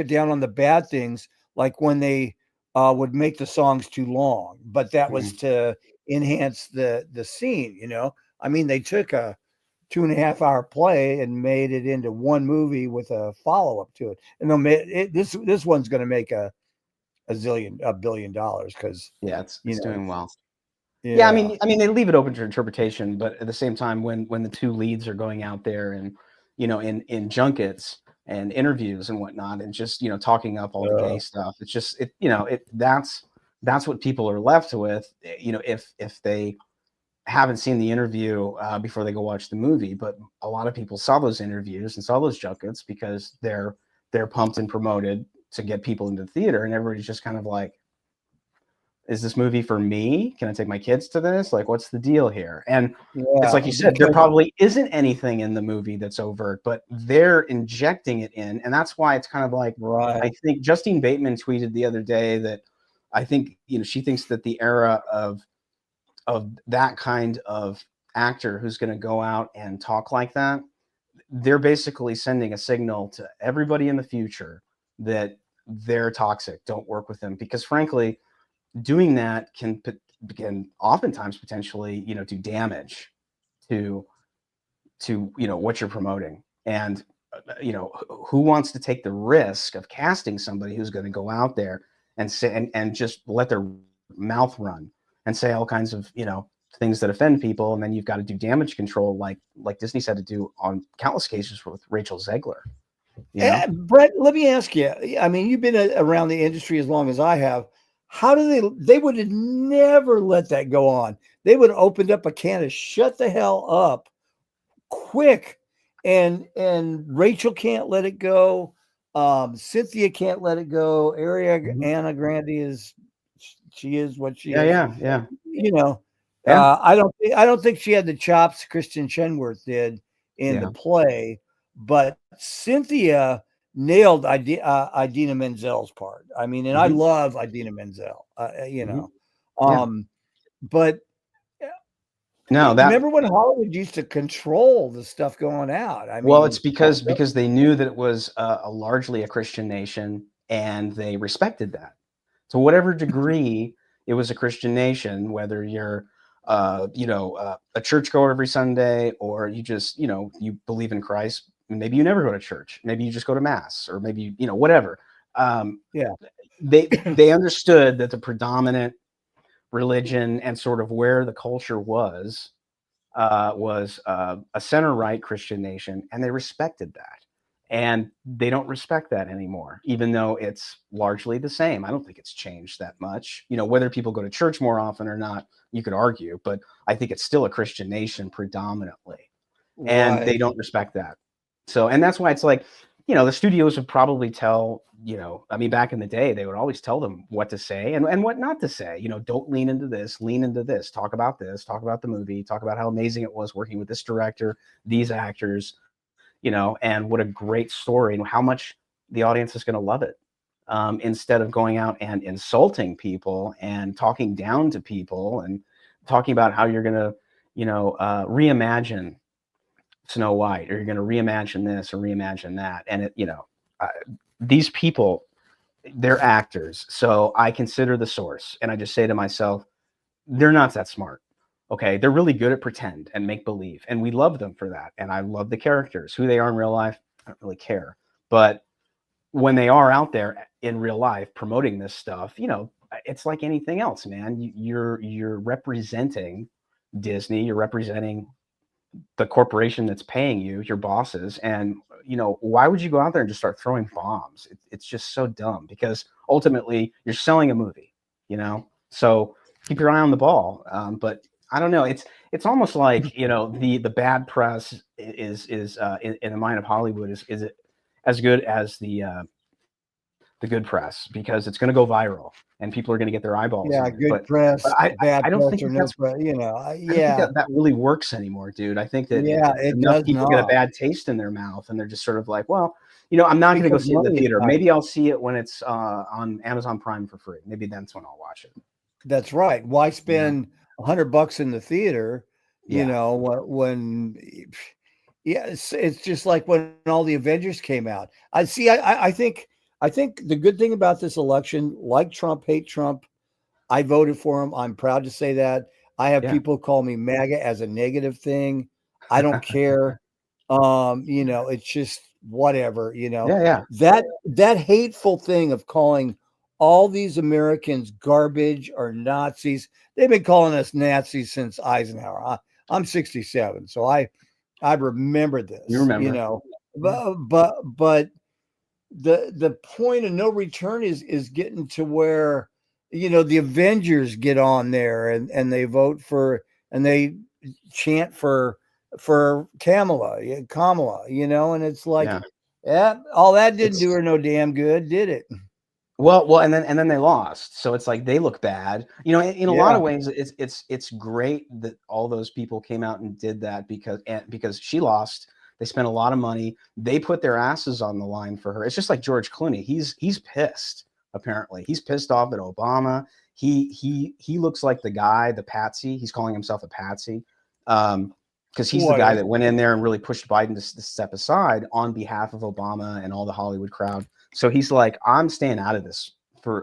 down on the bad things, like when they would make the songs too long, but that was to enhance the scene. I mean, they took a 2.5-hour play and made it into one movie with a follow-up to it, and this one's going to make a $1 billion because it's doing well. Yeah, I mean, they leave it open to interpretation, but at the same time, when the two leads are going out there and in junkets and interviews and whatnot, and just talking up all the gay stuff, it's just that's what people are left with. If they haven't seen the interview before they go watch the movie, but a lot of people saw those interviews and saw those junkets because they're pumped and promoted to get people into the theater, and everybody's just kind of like, is this movie for me? Can I take my kids to this? Like, what's the deal here? And it's like you said, there probably isn't anything in the movie that's overt, but they're injecting it in. And that's why it's kind of like, I think Justine Bateman tweeted the other day that I think, she thinks that the era of that kind of actor who's going to go out and talk like that, they're basically sending a signal to everybody in the future that they're toxic. Don't work with them, because frankly, doing that can oftentimes potentially, do damage to what you're promoting. And who wants to take the risk of casting somebody who's going to go out there and say and just let their mouth run and say all kinds of things that offend people, and then you've got to do damage control like Disney's had to do on countless cases with Rachel Zegler. Brett, let me ask you. I mean, you've been around the industry as long as I have. How do they would have never let that go on. They would have opened up a can of shut the hell up quick. And Rachel can't let it go. Cynthia can't let it go. Ariana Grande is what she is. Yeah. I don't think she had the chops Kristen Chenoweth did in the play, but Cynthia nailed Idina Menzel's part. I mean, and I love Idina Menzel, but no, remember when Hollywood used to control the stuff going out? I mean, well, it's because they knew that it was largely a Christian nation, and they respected that. To whatever degree it was a Christian nation, whether you're a churchgoer every Sunday, or you just you believe in Christ. Maybe you never go to church. Maybe you just go to mass, or maybe whatever. They understood that the predominant religion and sort of where the culture was a center right Christian nation, and they respected that. And they don't respect that anymore, even though it's largely the same. I don't think it's changed that much. Whether people go to church more often or not, you could argue, but I think it's still a Christian nation predominantly, and they don't respect that. So, and that's why it's like, the studios would probably tell, back in the day, they would always tell them what to say and what not to say. Don't lean into this, talk about the movie, talk about how amazing it was working with this director, these actors, and what a great story and how much the audience is going to love it. Instead of going out and insulting people and talking down to people and talking about how you're going to, reimagine Snow White, or you're going to reimagine this or reimagine that. And these people, they're actors. So I consider the source, and I just say to myself, they're not that smart. Okay. They're really good at pretend and make believe. And we love them for that. And I love the characters. Who they are in real life, I don't really care. But when they are out there in real life promoting this stuff, it's like anything else, man. You're representing Disney, you're representing the corporation that's paying you, your bosses. And, why would you go out there and just start throwing bombs? It's just so dumb, because ultimately you're selling a movie, so keep your eye on the ball. But I don't know. It's almost like, the bad press is in the mind of Hollywood is it as good as the good press, because it's going to go viral and people are going to get their eyeballs. Yeah, good press. But I don't think that's that really works anymore, dude. I think that enough people get a bad taste in their mouth, and they're just sort of like, well, I'm not going to go see it in the theater. Maybe I'll see it when it's on Amazon Prime for free. Maybe that's when I'll watch it. That's right. Why spend $100 in the theater? When it's just like when all the Avengers came out. I think the good thing about this election, like Trump, hate Trump, I voted for him. I'm proud to say that. I have people call me MAGA as a negative thing. I don't care. It's just whatever, that hateful thing of calling all these Americans garbage or Nazis. They've been calling us Nazis since Eisenhower. I'm 67, so I remember this. You remember, but the point of no return is getting to where, the Avengers get on there and they vote for and they chant for Kamala, and it's like, all that didn't do her no damn good, did it? Well, and then they lost, so it's like they look bad. In a lot of ways, it's great that all those people came out and did that because she lost. They spent a lot of money. They put their asses on the line for her. It's just like George Clooney. He's pissed. Apparently, he's pissed off at Obama. He looks like the guy, the patsy. He's calling himself a patsy, because he's the guy that went in there and really pushed Biden to step aside on behalf of Obama and all the Hollywood crowd. So he's like, I'm staying out of this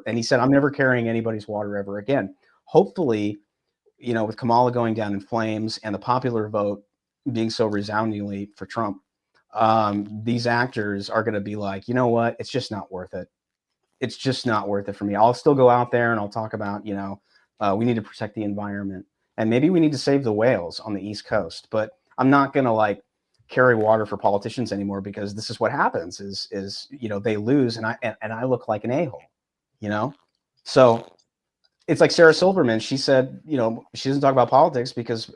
and he said, I'm never carrying anybody's water ever again. Hopefully, with Kamala going down in flames and the popular vote being so resoundingly for Trump, these actors are going to be like, you know what? It's just not worth it. It's just not worth it for me. I'll still go out there and I'll talk about, we need to protect the environment and maybe we need to save the whales on the East Coast, but I'm not going to carry water for politicians anymore, because this is what happens is they lose and I look like an a-hole, so it's like Sarah Silverman. She said, she doesn't talk about politics because,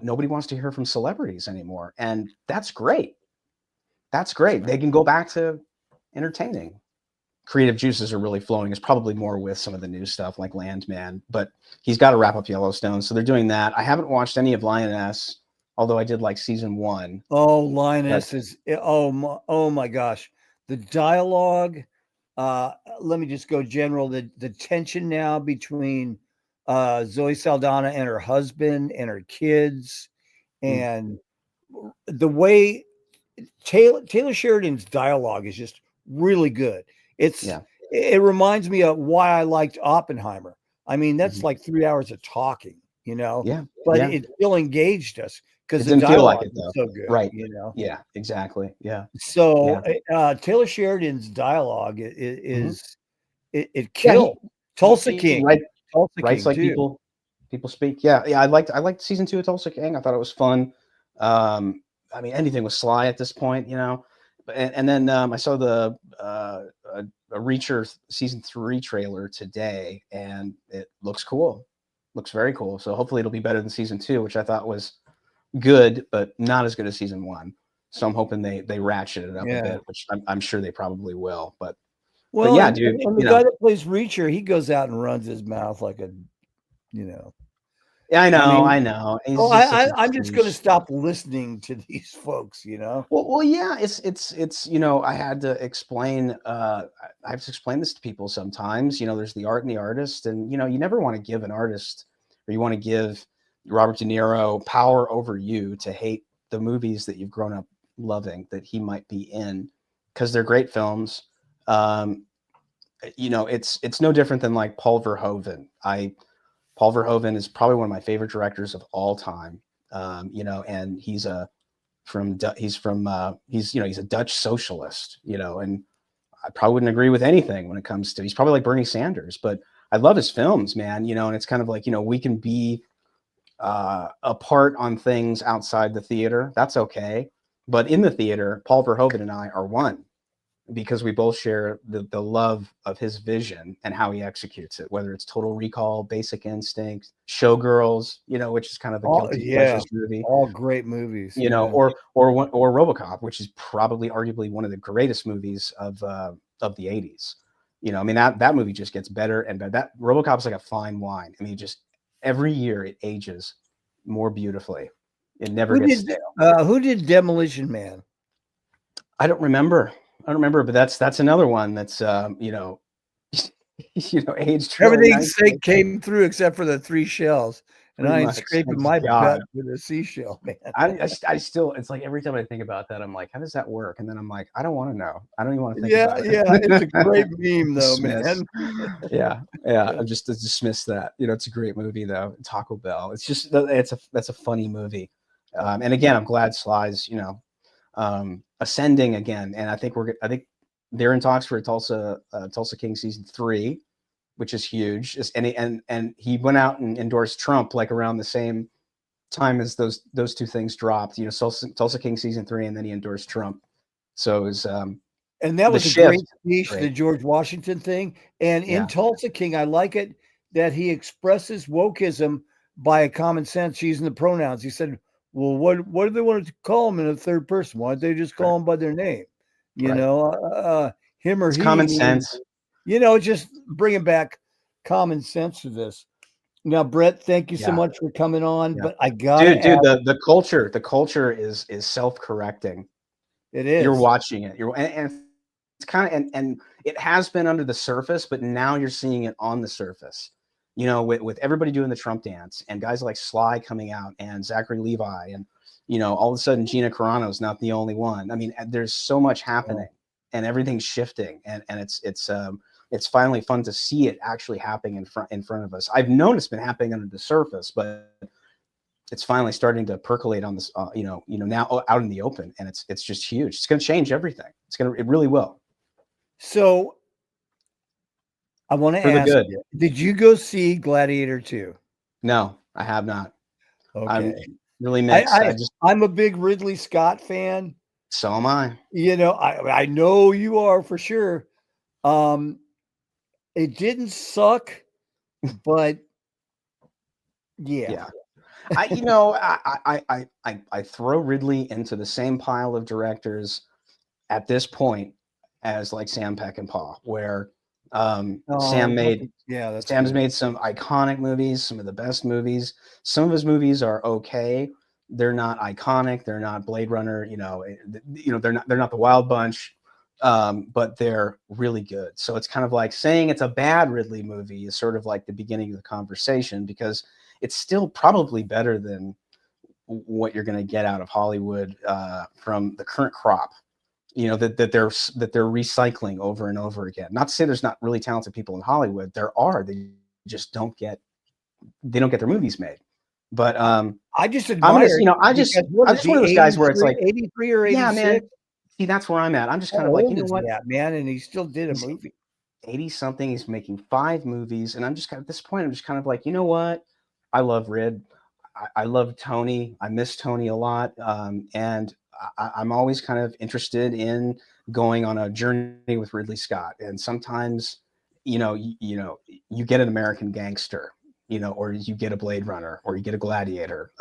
nobody wants to hear from celebrities anymore. And that's great. That's great. They can go back to entertaining. Creative juices are really flowing. It's probably more with some of the new stuff like Landman, but he's got to wrap up Yellowstone. So they're doing that. I haven't watched any of Lioness, although I did like season 1. Oh, Lioness is, oh my gosh. The dialogue, let me just go general. The tension now between Zoe Saldana and her husband and her kids, and the way Taylor Sheridan's dialogue is just really good. It reminds me of why I liked Oppenheimer. I mean, that's like 3 hours of talking, but it still engaged us because the dialogue is so good, right? Yeah, exactly. Yeah. So Taylor Sheridan's dialogue is it killed. Tulsa King, right? Tulsa King like too. People speak. Yeah. I liked season 2 of Tulsa King. I thought it was fun. I mean, anything with Sly at this point, And then I saw the a Reacher season 3 trailer today, and it looks cool. Looks very cool. So hopefully it'll be better than season 2, which I thought was good, but not as good as season 1. So I'm hoping they ratchet it up a bit, which I'm sure they probably will. But yeah, dude. And the guy that plays Reacher, he goes out and runs his mouth like a, Yeah, I know. I'm just going to stop listening to these folks, Well, yeah, it's I had to explain. I have to explain this to people sometimes. There's the art and the artist, and you never want to give an artist, or you want to give Robert De Niro power over you to hate the movies that you've grown up loving that he might be in, because they're great films. It's no different than like Paul Verhoeven. Paul Verhoeven is probably one of my favorite directors of all time. And he's a Dutch socialist, and I probably wouldn't agree with anything when it comes to, he's probably like Bernie Sanders, but I love his films, man, and it's kind of like, we can be apart on things outside the theater. That's okay. But in the theater, Paul Verhoeven and I are one, because we both share the love of his vision and how he executes it, whether it's Total Recall, Basic Instinct, Showgirls, which is kind of a guilty pleasures movie. All great movies. Or RoboCop, which is probably arguably one of the greatest movies of the 80s. That movie just gets better and better. That RoboCop is like a fine wine. Just every year it ages more beautifully. It never gets stale. Who did Demolition Man? I don't remember, but that's another one that's aged. Everything came through except for the 3 shells, and I ain't scraping my butt with a seashell, man. I still, it's like every time I think about that, I'm like, how does that work? And then I'm like, I don't want to know. I don't even want to think about it. Yeah, it's a great meme though, man. Yeah. I just dismiss that. It's a great movie though. Taco Bell. It's just that's a funny movie. And again, I'm glad Sly's ascending again, and I think they're in talks for a Tulsa King season 3, which is huge. And he went out and endorsed Trump like around the same time as those two things dropped. Tulsa King season 3, and then he endorsed Trump. So it was and that was a great speech, the George Washington thing. And in Tulsa King, I like it that he expresses wokeism by a common sense using the pronouns. He said, well, what do they want to call them in a third person? Why don't they just call them by their name? You know, him or it's he. common sense. You know, just bringing back common sense to this. Now, Brett, thank you so much for coming on. But I gotta dude, the culture is self-correcting. It is. You're watching it. And it's kind of and it has been under the surface, but now you're seeing it on the surface. You know, with everybody doing the Trump dance and guys like Sly coming out and Zachary Levi and you know, all of a sudden Gina Carano is not the only one. I mean, there's so much happening and everything's shifting, and it's finally fun to see it actually happening in front of us. I've known it's been happening under the surface, but it's finally starting to percolate on this, you know, now out in the open, and it's just huge. It's going to change everything. It really will. So I want to ask you, did you go see Gladiator 2? No, I have not. Okay. I'm really mixed. I'm a big Ridley Scott fan. So am I. You know, I know you are for sure. It didn't suck, but yeah. I throw Ridley into the same pile of directors at this point as like Sam Peckinpah, where Sam's made some iconic movies, some of the best movies. Some of his movies are okay. They're not iconic. They're not Blade Runner. They're not the Wild Bunch, but they're really good. So it's kind of like saying it's a bad Ridley movie is sort of like the beginning of the conversation, because it's still probably better than what you're going to get out of Hollywood from the current crop. You know, that they're recycling over and over again. Not to say there's not really talented people in Hollywood. There are. They just don't get their movies made. But I just admire. I'm just one of those guys where it's like 83 or 86. Yeah, man. See, that's where I'm at. I'm just kind of like, you know what, man, and he still did a movie. 80 something. He's making 5 movies, and I'm just at this point. I'm just kind of like, you know what? I love Rid. I love Tony. I miss Tony a lot, and I'm always kind of interested in going on a journey with Ridley Scott. And sometimes, you get an American Gangster, or you get a Blade Runner, or you get a Gladiator.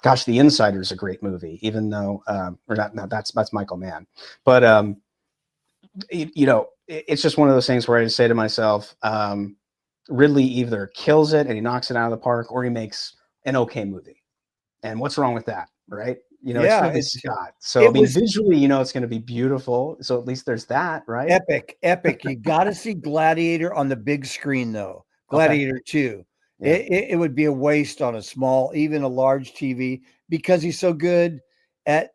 Gosh, The Insider is a great movie, even though, or not that's Michael Mann. But, it's just one of those things where I just say to myself, Ridley either kills it and he knocks it out of the park, or he makes an okay movie. And what's wrong with that, right? It's Ridley Scott. So visually, it's going to be beautiful. So at least there's that, right? Epic. You got to see Gladiator on the big screen, though. Gladiator 2. Yeah. It would be a waste on even a large TV, because he's so good at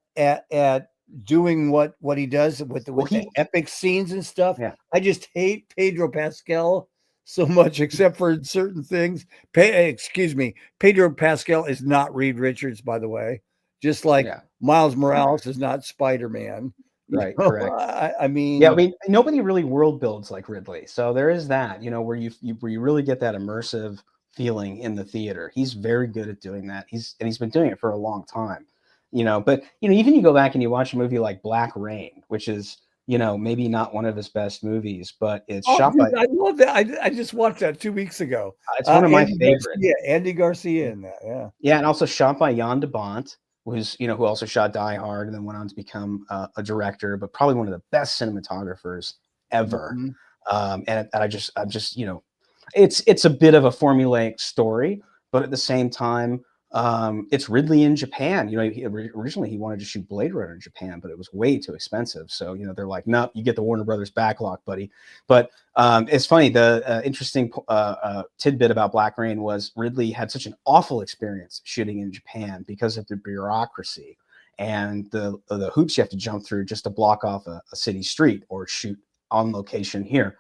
doing what he does with the epic scenes and stuff. Yeah. I just hate Pedro Pascal so much, except for certain things. Excuse me. Pedro Pascal is not Reed Richards, by the way. Just like Miles Morales is not Spider-Man. Right, correct. I mean, nobody really world builds like Ridley. So there is that, where you really get that immersive feeling in the theater. He's very good at doing that. He's been doing it for a long time. But even you go back and you watch a movie like Black Rain, which is maybe not one of his best movies, but it's shot by. I love that. I just watched that 2 weeks ago. It's one of my favorites. Andy Garcia in that. Yeah. Yeah, and also shot by Jan de Bont, who also shot Die Hard and then went on to become a director, but probably one of the best cinematographers ever. Mm-hmm. And I'm just it's a bit of a formulaic story, but at the same time, it's Ridley in Japan. Originally he wanted to shoot Blade Runner in Japan, but it was way too expensive. So, they're like, nope, you get the Warner Brothers backlog, buddy. But it's funny. The interesting tidbit about Black Rain was Ridley had such an awful experience shooting in Japan because of the bureaucracy and the hoops you have to jump through just to block off a city street or shoot on location here.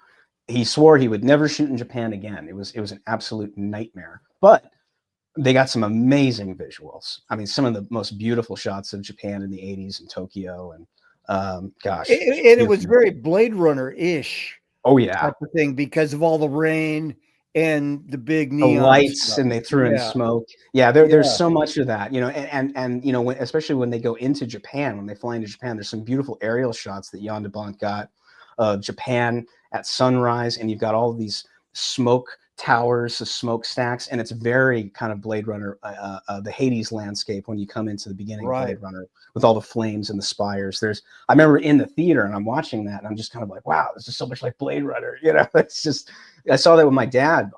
He swore he would never shoot in Japan again. It was an absolute nightmare. But they got some amazing visuals. I mean, some of the most beautiful shots of Japan in the 80s in Tokyo, and gosh. It was very Blade Runner-ish. Oh, yeah. Type of thing, because of all the rain and the big neon lights stuff. And they threw in smoke. Yeah, there's so much of that, and especially when they go into Japan, when they fly into Japan, there's some beautiful aerial shots that Jan de Bont got of Japan at sunrise, and you've got all of these smoke towers, the smokestacks, and it's very kind of Blade Runner, the Hades landscape when you come into the beginning of Blade Runner with all the flames and the spires. I remember in the theater and I'm watching that and I'm just kind of like, wow, this is so much like Blade Runner. You know, it's just, I saw that with my dad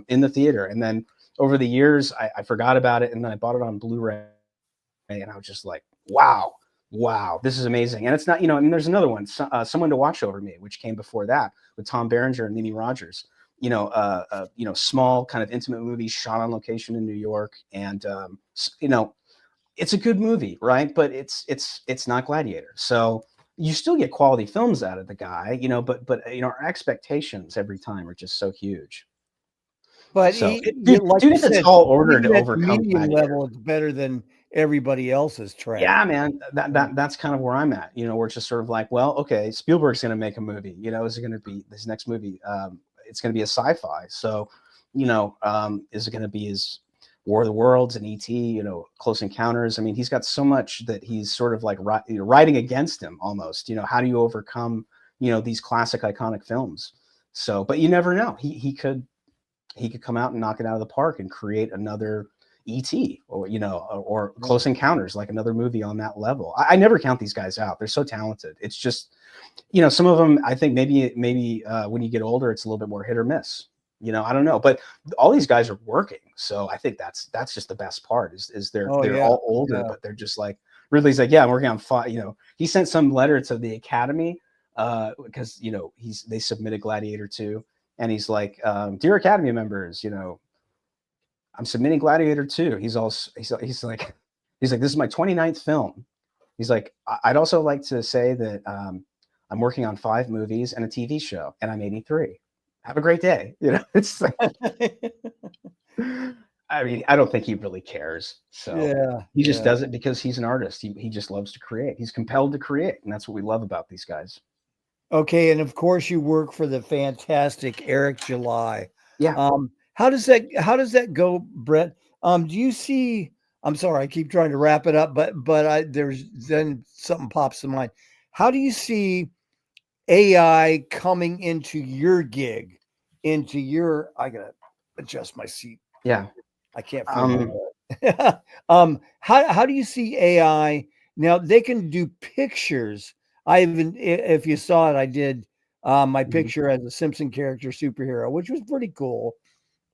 in the theater. And then over the years, I forgot about it. And then I bought it on Blu-ray and I was just like, wow, this is amazing. And it's not, you know, and there's another one, Someone to Watch Over Me, which came before that with Tom Berenger and Mimi Rogers. You know, small kind of intimate movie shot on location in New York, and you know, it's a good movie, right? But it's not Gladiator, so you still get quality films out of the guy, you know. But you know, our expectations every time are just so huge. But So, like dude, you it's a said, tall order to even at the overcome medium Gladiator. level, it's better than everybody else's trash. Yeah, man, that's kind of where I'm at. You know, we're just sort of like, well, okay, Spielberg's going to make a movie. You know, is it going to be this next movie? It's going to be a sci-fi. So, you know, is it going to be his War of the Worlds and E.T., you know, Close Encounters? I mean, he's got so much that he's sort of like riding against him almost. You know, how do you overcome, you know, these classic iconic films? So, but you never know. He could come out and knock it out of the park and create another E.T. or, you know, or Close Encounters, like another movie on that level. I never count these guys out. They're so talented. It's just, you know, some of them, I think maybe when you get older, it's a little bit more hit or miss. You know, I don't know, but all these guys are working. So I think that's just the best part is they're all older, but they're just like, Ridley's like, yeah, I'm working on 5, you know, he sent some letter to the Academy because, you know, they submitted Gladiator 2 and he's like, dear Academy members, you know, I'm submitting Gladiator 2. He's like, this is my 29th film. He's like, I'd also like to say that I'm working on 5 movies and a TV show, and I'm 83. Have a great day. You know, it's like, I mean, I don't think he really cares. So he just does it because he's an artist. He just loves to create. He's compelled to create, and that's what we love about these guys. Okay, and of course you work for the fantastic Eric July. Yeah. How does that go, Brett? Do you see? I'm sorry, I keep trying to wrap it up, but there's then something pops to mind. How do you see AI coming into your gig, into your? I gotta adjust my seat. Yeah, I can't. How do you see AI now? They can do pictures. If you saw it, I did my picture as a Simpson character superhero, which was pretty cool.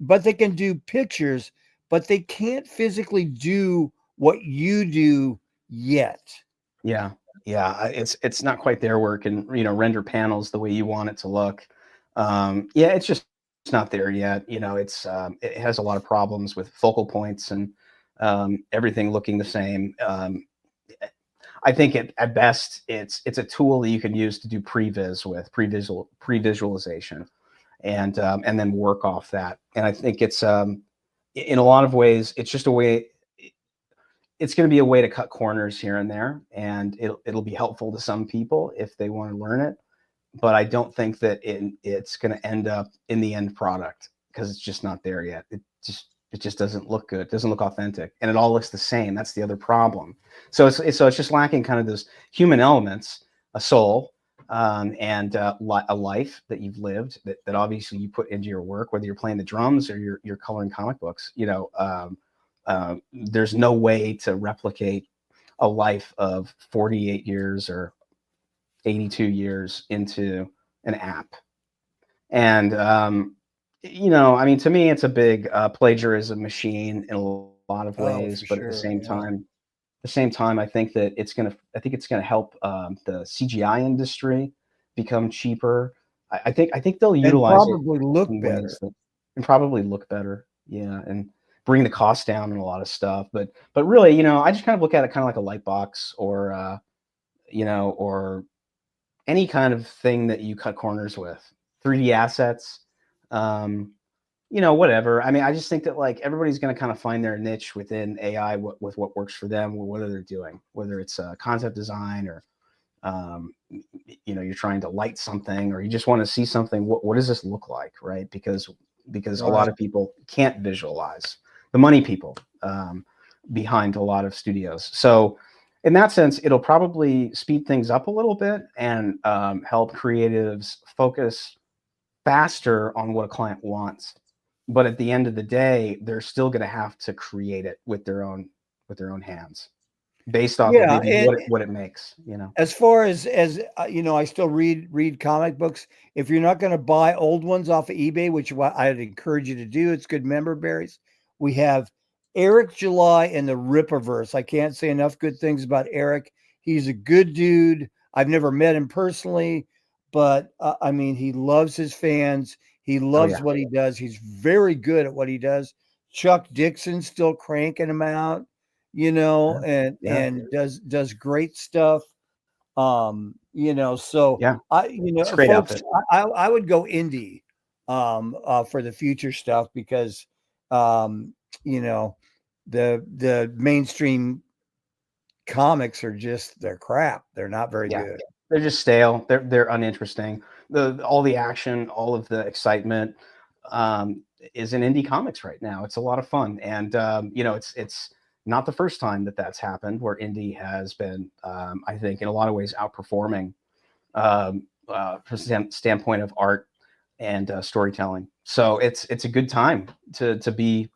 But they can do pictures, but they can't physically do what you do yet. Yeah. It's not quite there where it can, you know, render panels the way you want it to look. It's not there yet. You know, it has a lot of problems with focal points and everything looking the same. I think at best it's a tool that you can use to do pre-visualization, and then work off that. And I think it's in a lot of ways it's just a way. It's going to be a way to cut corners here and there, and it'll be helpful to some people if they want to learn it. But I don't think that it's going to end up in the end product because it's just not there yet. It just doesn't look good. It doesn't look authentic, and it all looks the same. That's the other problem. So it's just lacking kind of those human elements, a soul, and a life that you've lived that obviously you put into your work, whether you're playing the drums or you're coloring comic books. You know, there's no way to replicate a life of 48 years or 82 years into an app. And you know, I mean, to me, it's a big plagiarism machine in a lot of ways. But at the same time, I think that it's gonna help the CGI industry become cheaper. I think they'll utilize it and probably look better. Yeah, and bring the cost down on a lot of stuff. But really, you know, I just kind of look at it kind of like a light box or you know, or any kind of thing that you cut corners with. 3D assets. You know, whatever. I mean, I just think that like everybody's going to kind of find their niche within AI with what works for them or what they're doing, whether it's concept design or, you know, you're trying to light something or you just want to see something. What does this look like? Right. Because a lot of people can't visualize, the money people behind a lot of studios. So in that sense, it'll probably speed things up a little bit and help creatives focus faster on what a client wants. but at the end of the day, they're still going to have to create it with their own hands, based off of Yeah, maybe and what it makes. as far as I still read comic books. If you're not going to buy old ones off of eBay, which I'd encourage you to do, it's good member berries. We have Eric July and the Rippaverse. I can't say enough good things about Eric. He's a good dude. I've never met him personally, but I mean, he loves his fans. He loves what he does. He's very good at what he does. Chuck Dixon's still cranking him out, and does great stuff. So it's a great folks, outfit. I would go indie for the future stuff because the mainstream comics are they're crap. They're not very good. They're just stale. They're uninteresting. All the action, all of the excitement is in indie comics right now. It's a lot of fun, and it's not the first time that's happened where indie has been, I think, in a lot of ways outperforming from standpoint of art and storytelling. So it's a good time to be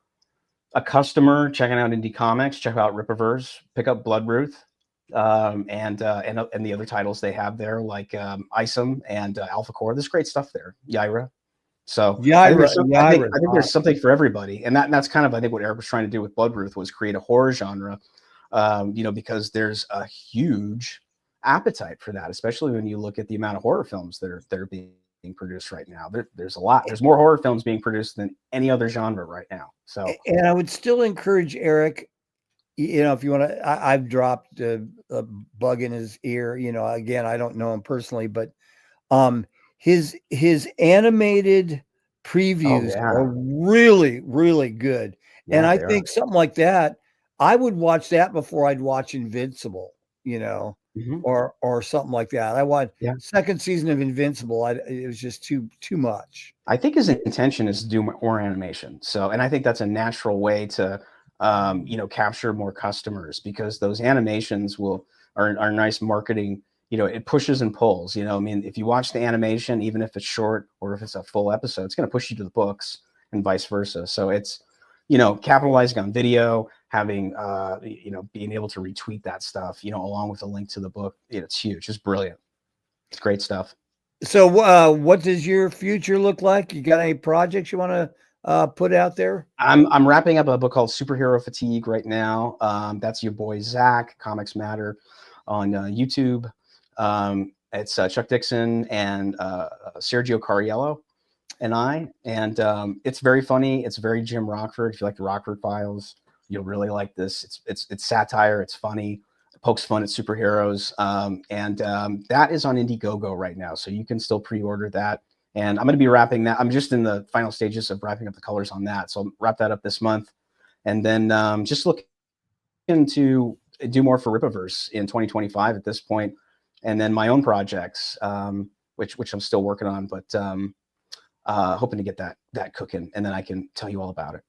a customer checking out indie comics. Check out Rippaverse, pick up Bloodruth, and the other titles they have there, like Isom and Alpha Core. There's great stuff there. Yaira. So I think there's something for everybody, and that's kind of, I think, what Eric was trying to do with Bloodruth was create a horror genre, because there's a huge appetite for that, especially when you look at the amount of horror films that are being produced right now. There's a lot. There's more horror films being produced than any other genre right now. So, and I would still encourage Eric, if you want to, I've dropped a bug in his ear. Again, I don't know him personally, but his animated previews are really, really good. And I think something like that, I would watch that before I'd watch Invincible, or something like that. I watched second season of Invincible. It was just too much. I think his intention is to do more animation. So, and I think that's a natural way to, capture more customers, because those animations are nice marketing. It pushes and pulls. I mean, if you watch the animation, even if it's short or if it's a full episode, it's going to push you to the books and vice versa. So it's, capitalizing on video, having, being able to retweet that stuff, along with a link to the book. It's huge. It's brilliant. It's great stuff. So what does your future look like? You got any projects you want to put out there? I'm wrapping up a book called Superhero Fatigue right now. That's your boy Zach, Comics Matter, on YouTube. It's Chuck Dixon and Sergio Cariello and I, and it's very funny. It's very Jim Rockford. If you like the Rockford Files, you'll really like this. It's satire. It's funny. It pokes fun at superheroes. And that is on Indiegogo right now, so you can still pre-order that. And I'm going to be wrapping that. I'm just in the final stages of wrapping up the colors on that, so I'll wrap that up this month, and then just looking to do more for Rippaverse in 2025 at this point. And then my own projects, which I'm still working on, but hoping to get that cooking, and then I can tell you all about it.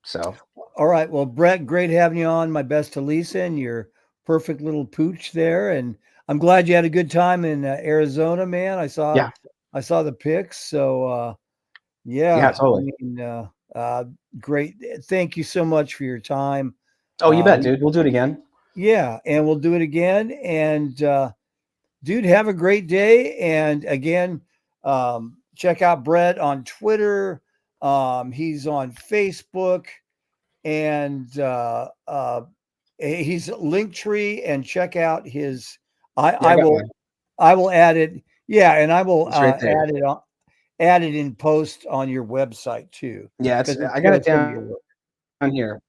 So, all right. Well, Brett, great having you on. My best to Lisa and your perfect little pooch there, and I'm glad you had a good time in Arizona, man. I saw the pics. So, totally. I mean, great. Thank you so much for your time. Oh, you bet, dude. We'll do it again. Yeah, and we'll do it again. And dude, have a great day. And again, check out Brett on Twitter. He's on Facebook, and he's Linktree, and check out his. I will add it. Yeah, and I will add it in post on your website too. Yeah, I got it down here.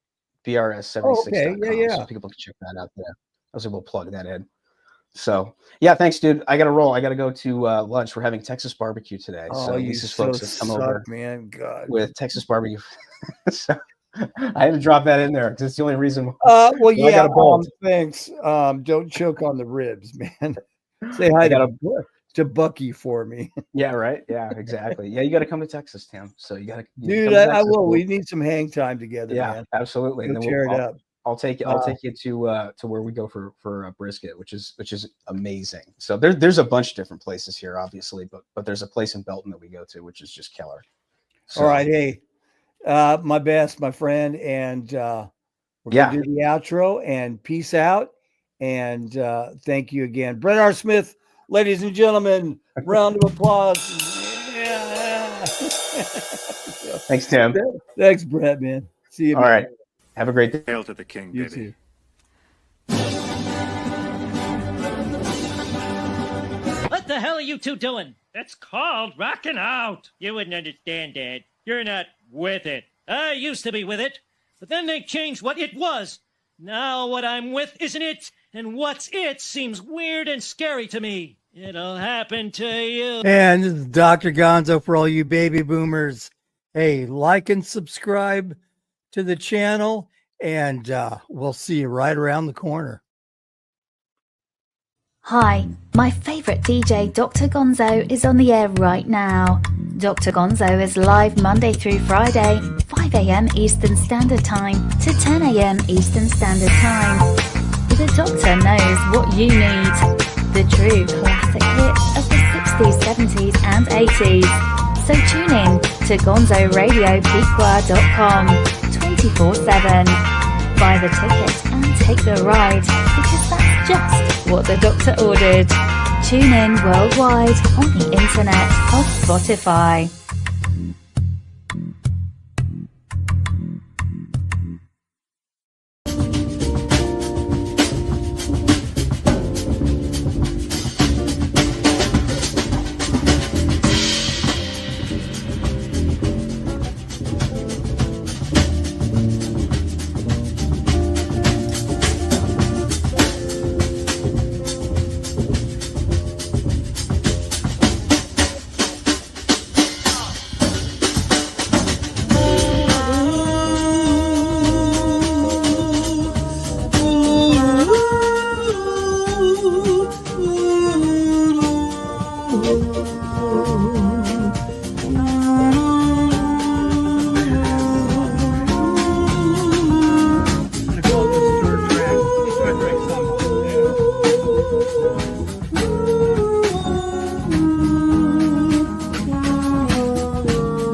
BRS76.com. Okay, yeah. So people can check that out there. I was able to plug that in. So yeah, thanks, dude. I got to roll. I got to go to lunch. We're having Texas barbecue today. Oh, so you folks have come over, man. God, with Texas barbecue. So I had to drop that in there because it's the only reason. Well, yeah. Thanks. Don't choke on the ribs, man. Say hi to Bucky for me. Yeah, right. Yeah, exactly. Yeah, you got to come to Texas, Tim. So you got to. Dude, I will. We need some hang time together. Yeah, man. absolutely. We'll tear it up. I'll take you to where we go for a brisket, which is amazing. So there's a bunch of different places here, obviously, but there's a place in Belton that we go to, which is just killer. So, all right, hey, My best, my friend. And we're going to do the outro and peace out. And thank you again. Brett R. Smith, ladies and gentlemen, round of applause. Yeah. Thanks, Tim. Thanks, Brett, man. See you. All right. Have a great day. Hail to the king, You baby. too. What the hell are you two doing? That's called rocking out. You wouldn't understand, Dad. You're not with it. I used to be with it, but then they changed what it was. Now what I'm with isn't it, and what's it seems weird and scary to me. It'll happen to you. And this is Dr. Gonzo for all you baby boomers. Hey, like and subscribe to the channel, and we'll see you right around the corner. Hi, my favourite DJ, Dr Gonzo, is on the air right now. Dr Gonzo is live Monday through Friday, 5 AM Eastern Standard Time to 10 AM Eastern Standard Time. The doctor knows what you need. The true classic hits of the 60s, 70s and 80s. So tune in to GonzoRadioPequot.com 24/7. Buy the ticket and take the ride, because that's just what the doctor ordered. Tune in worldwide on the internet of Spotify.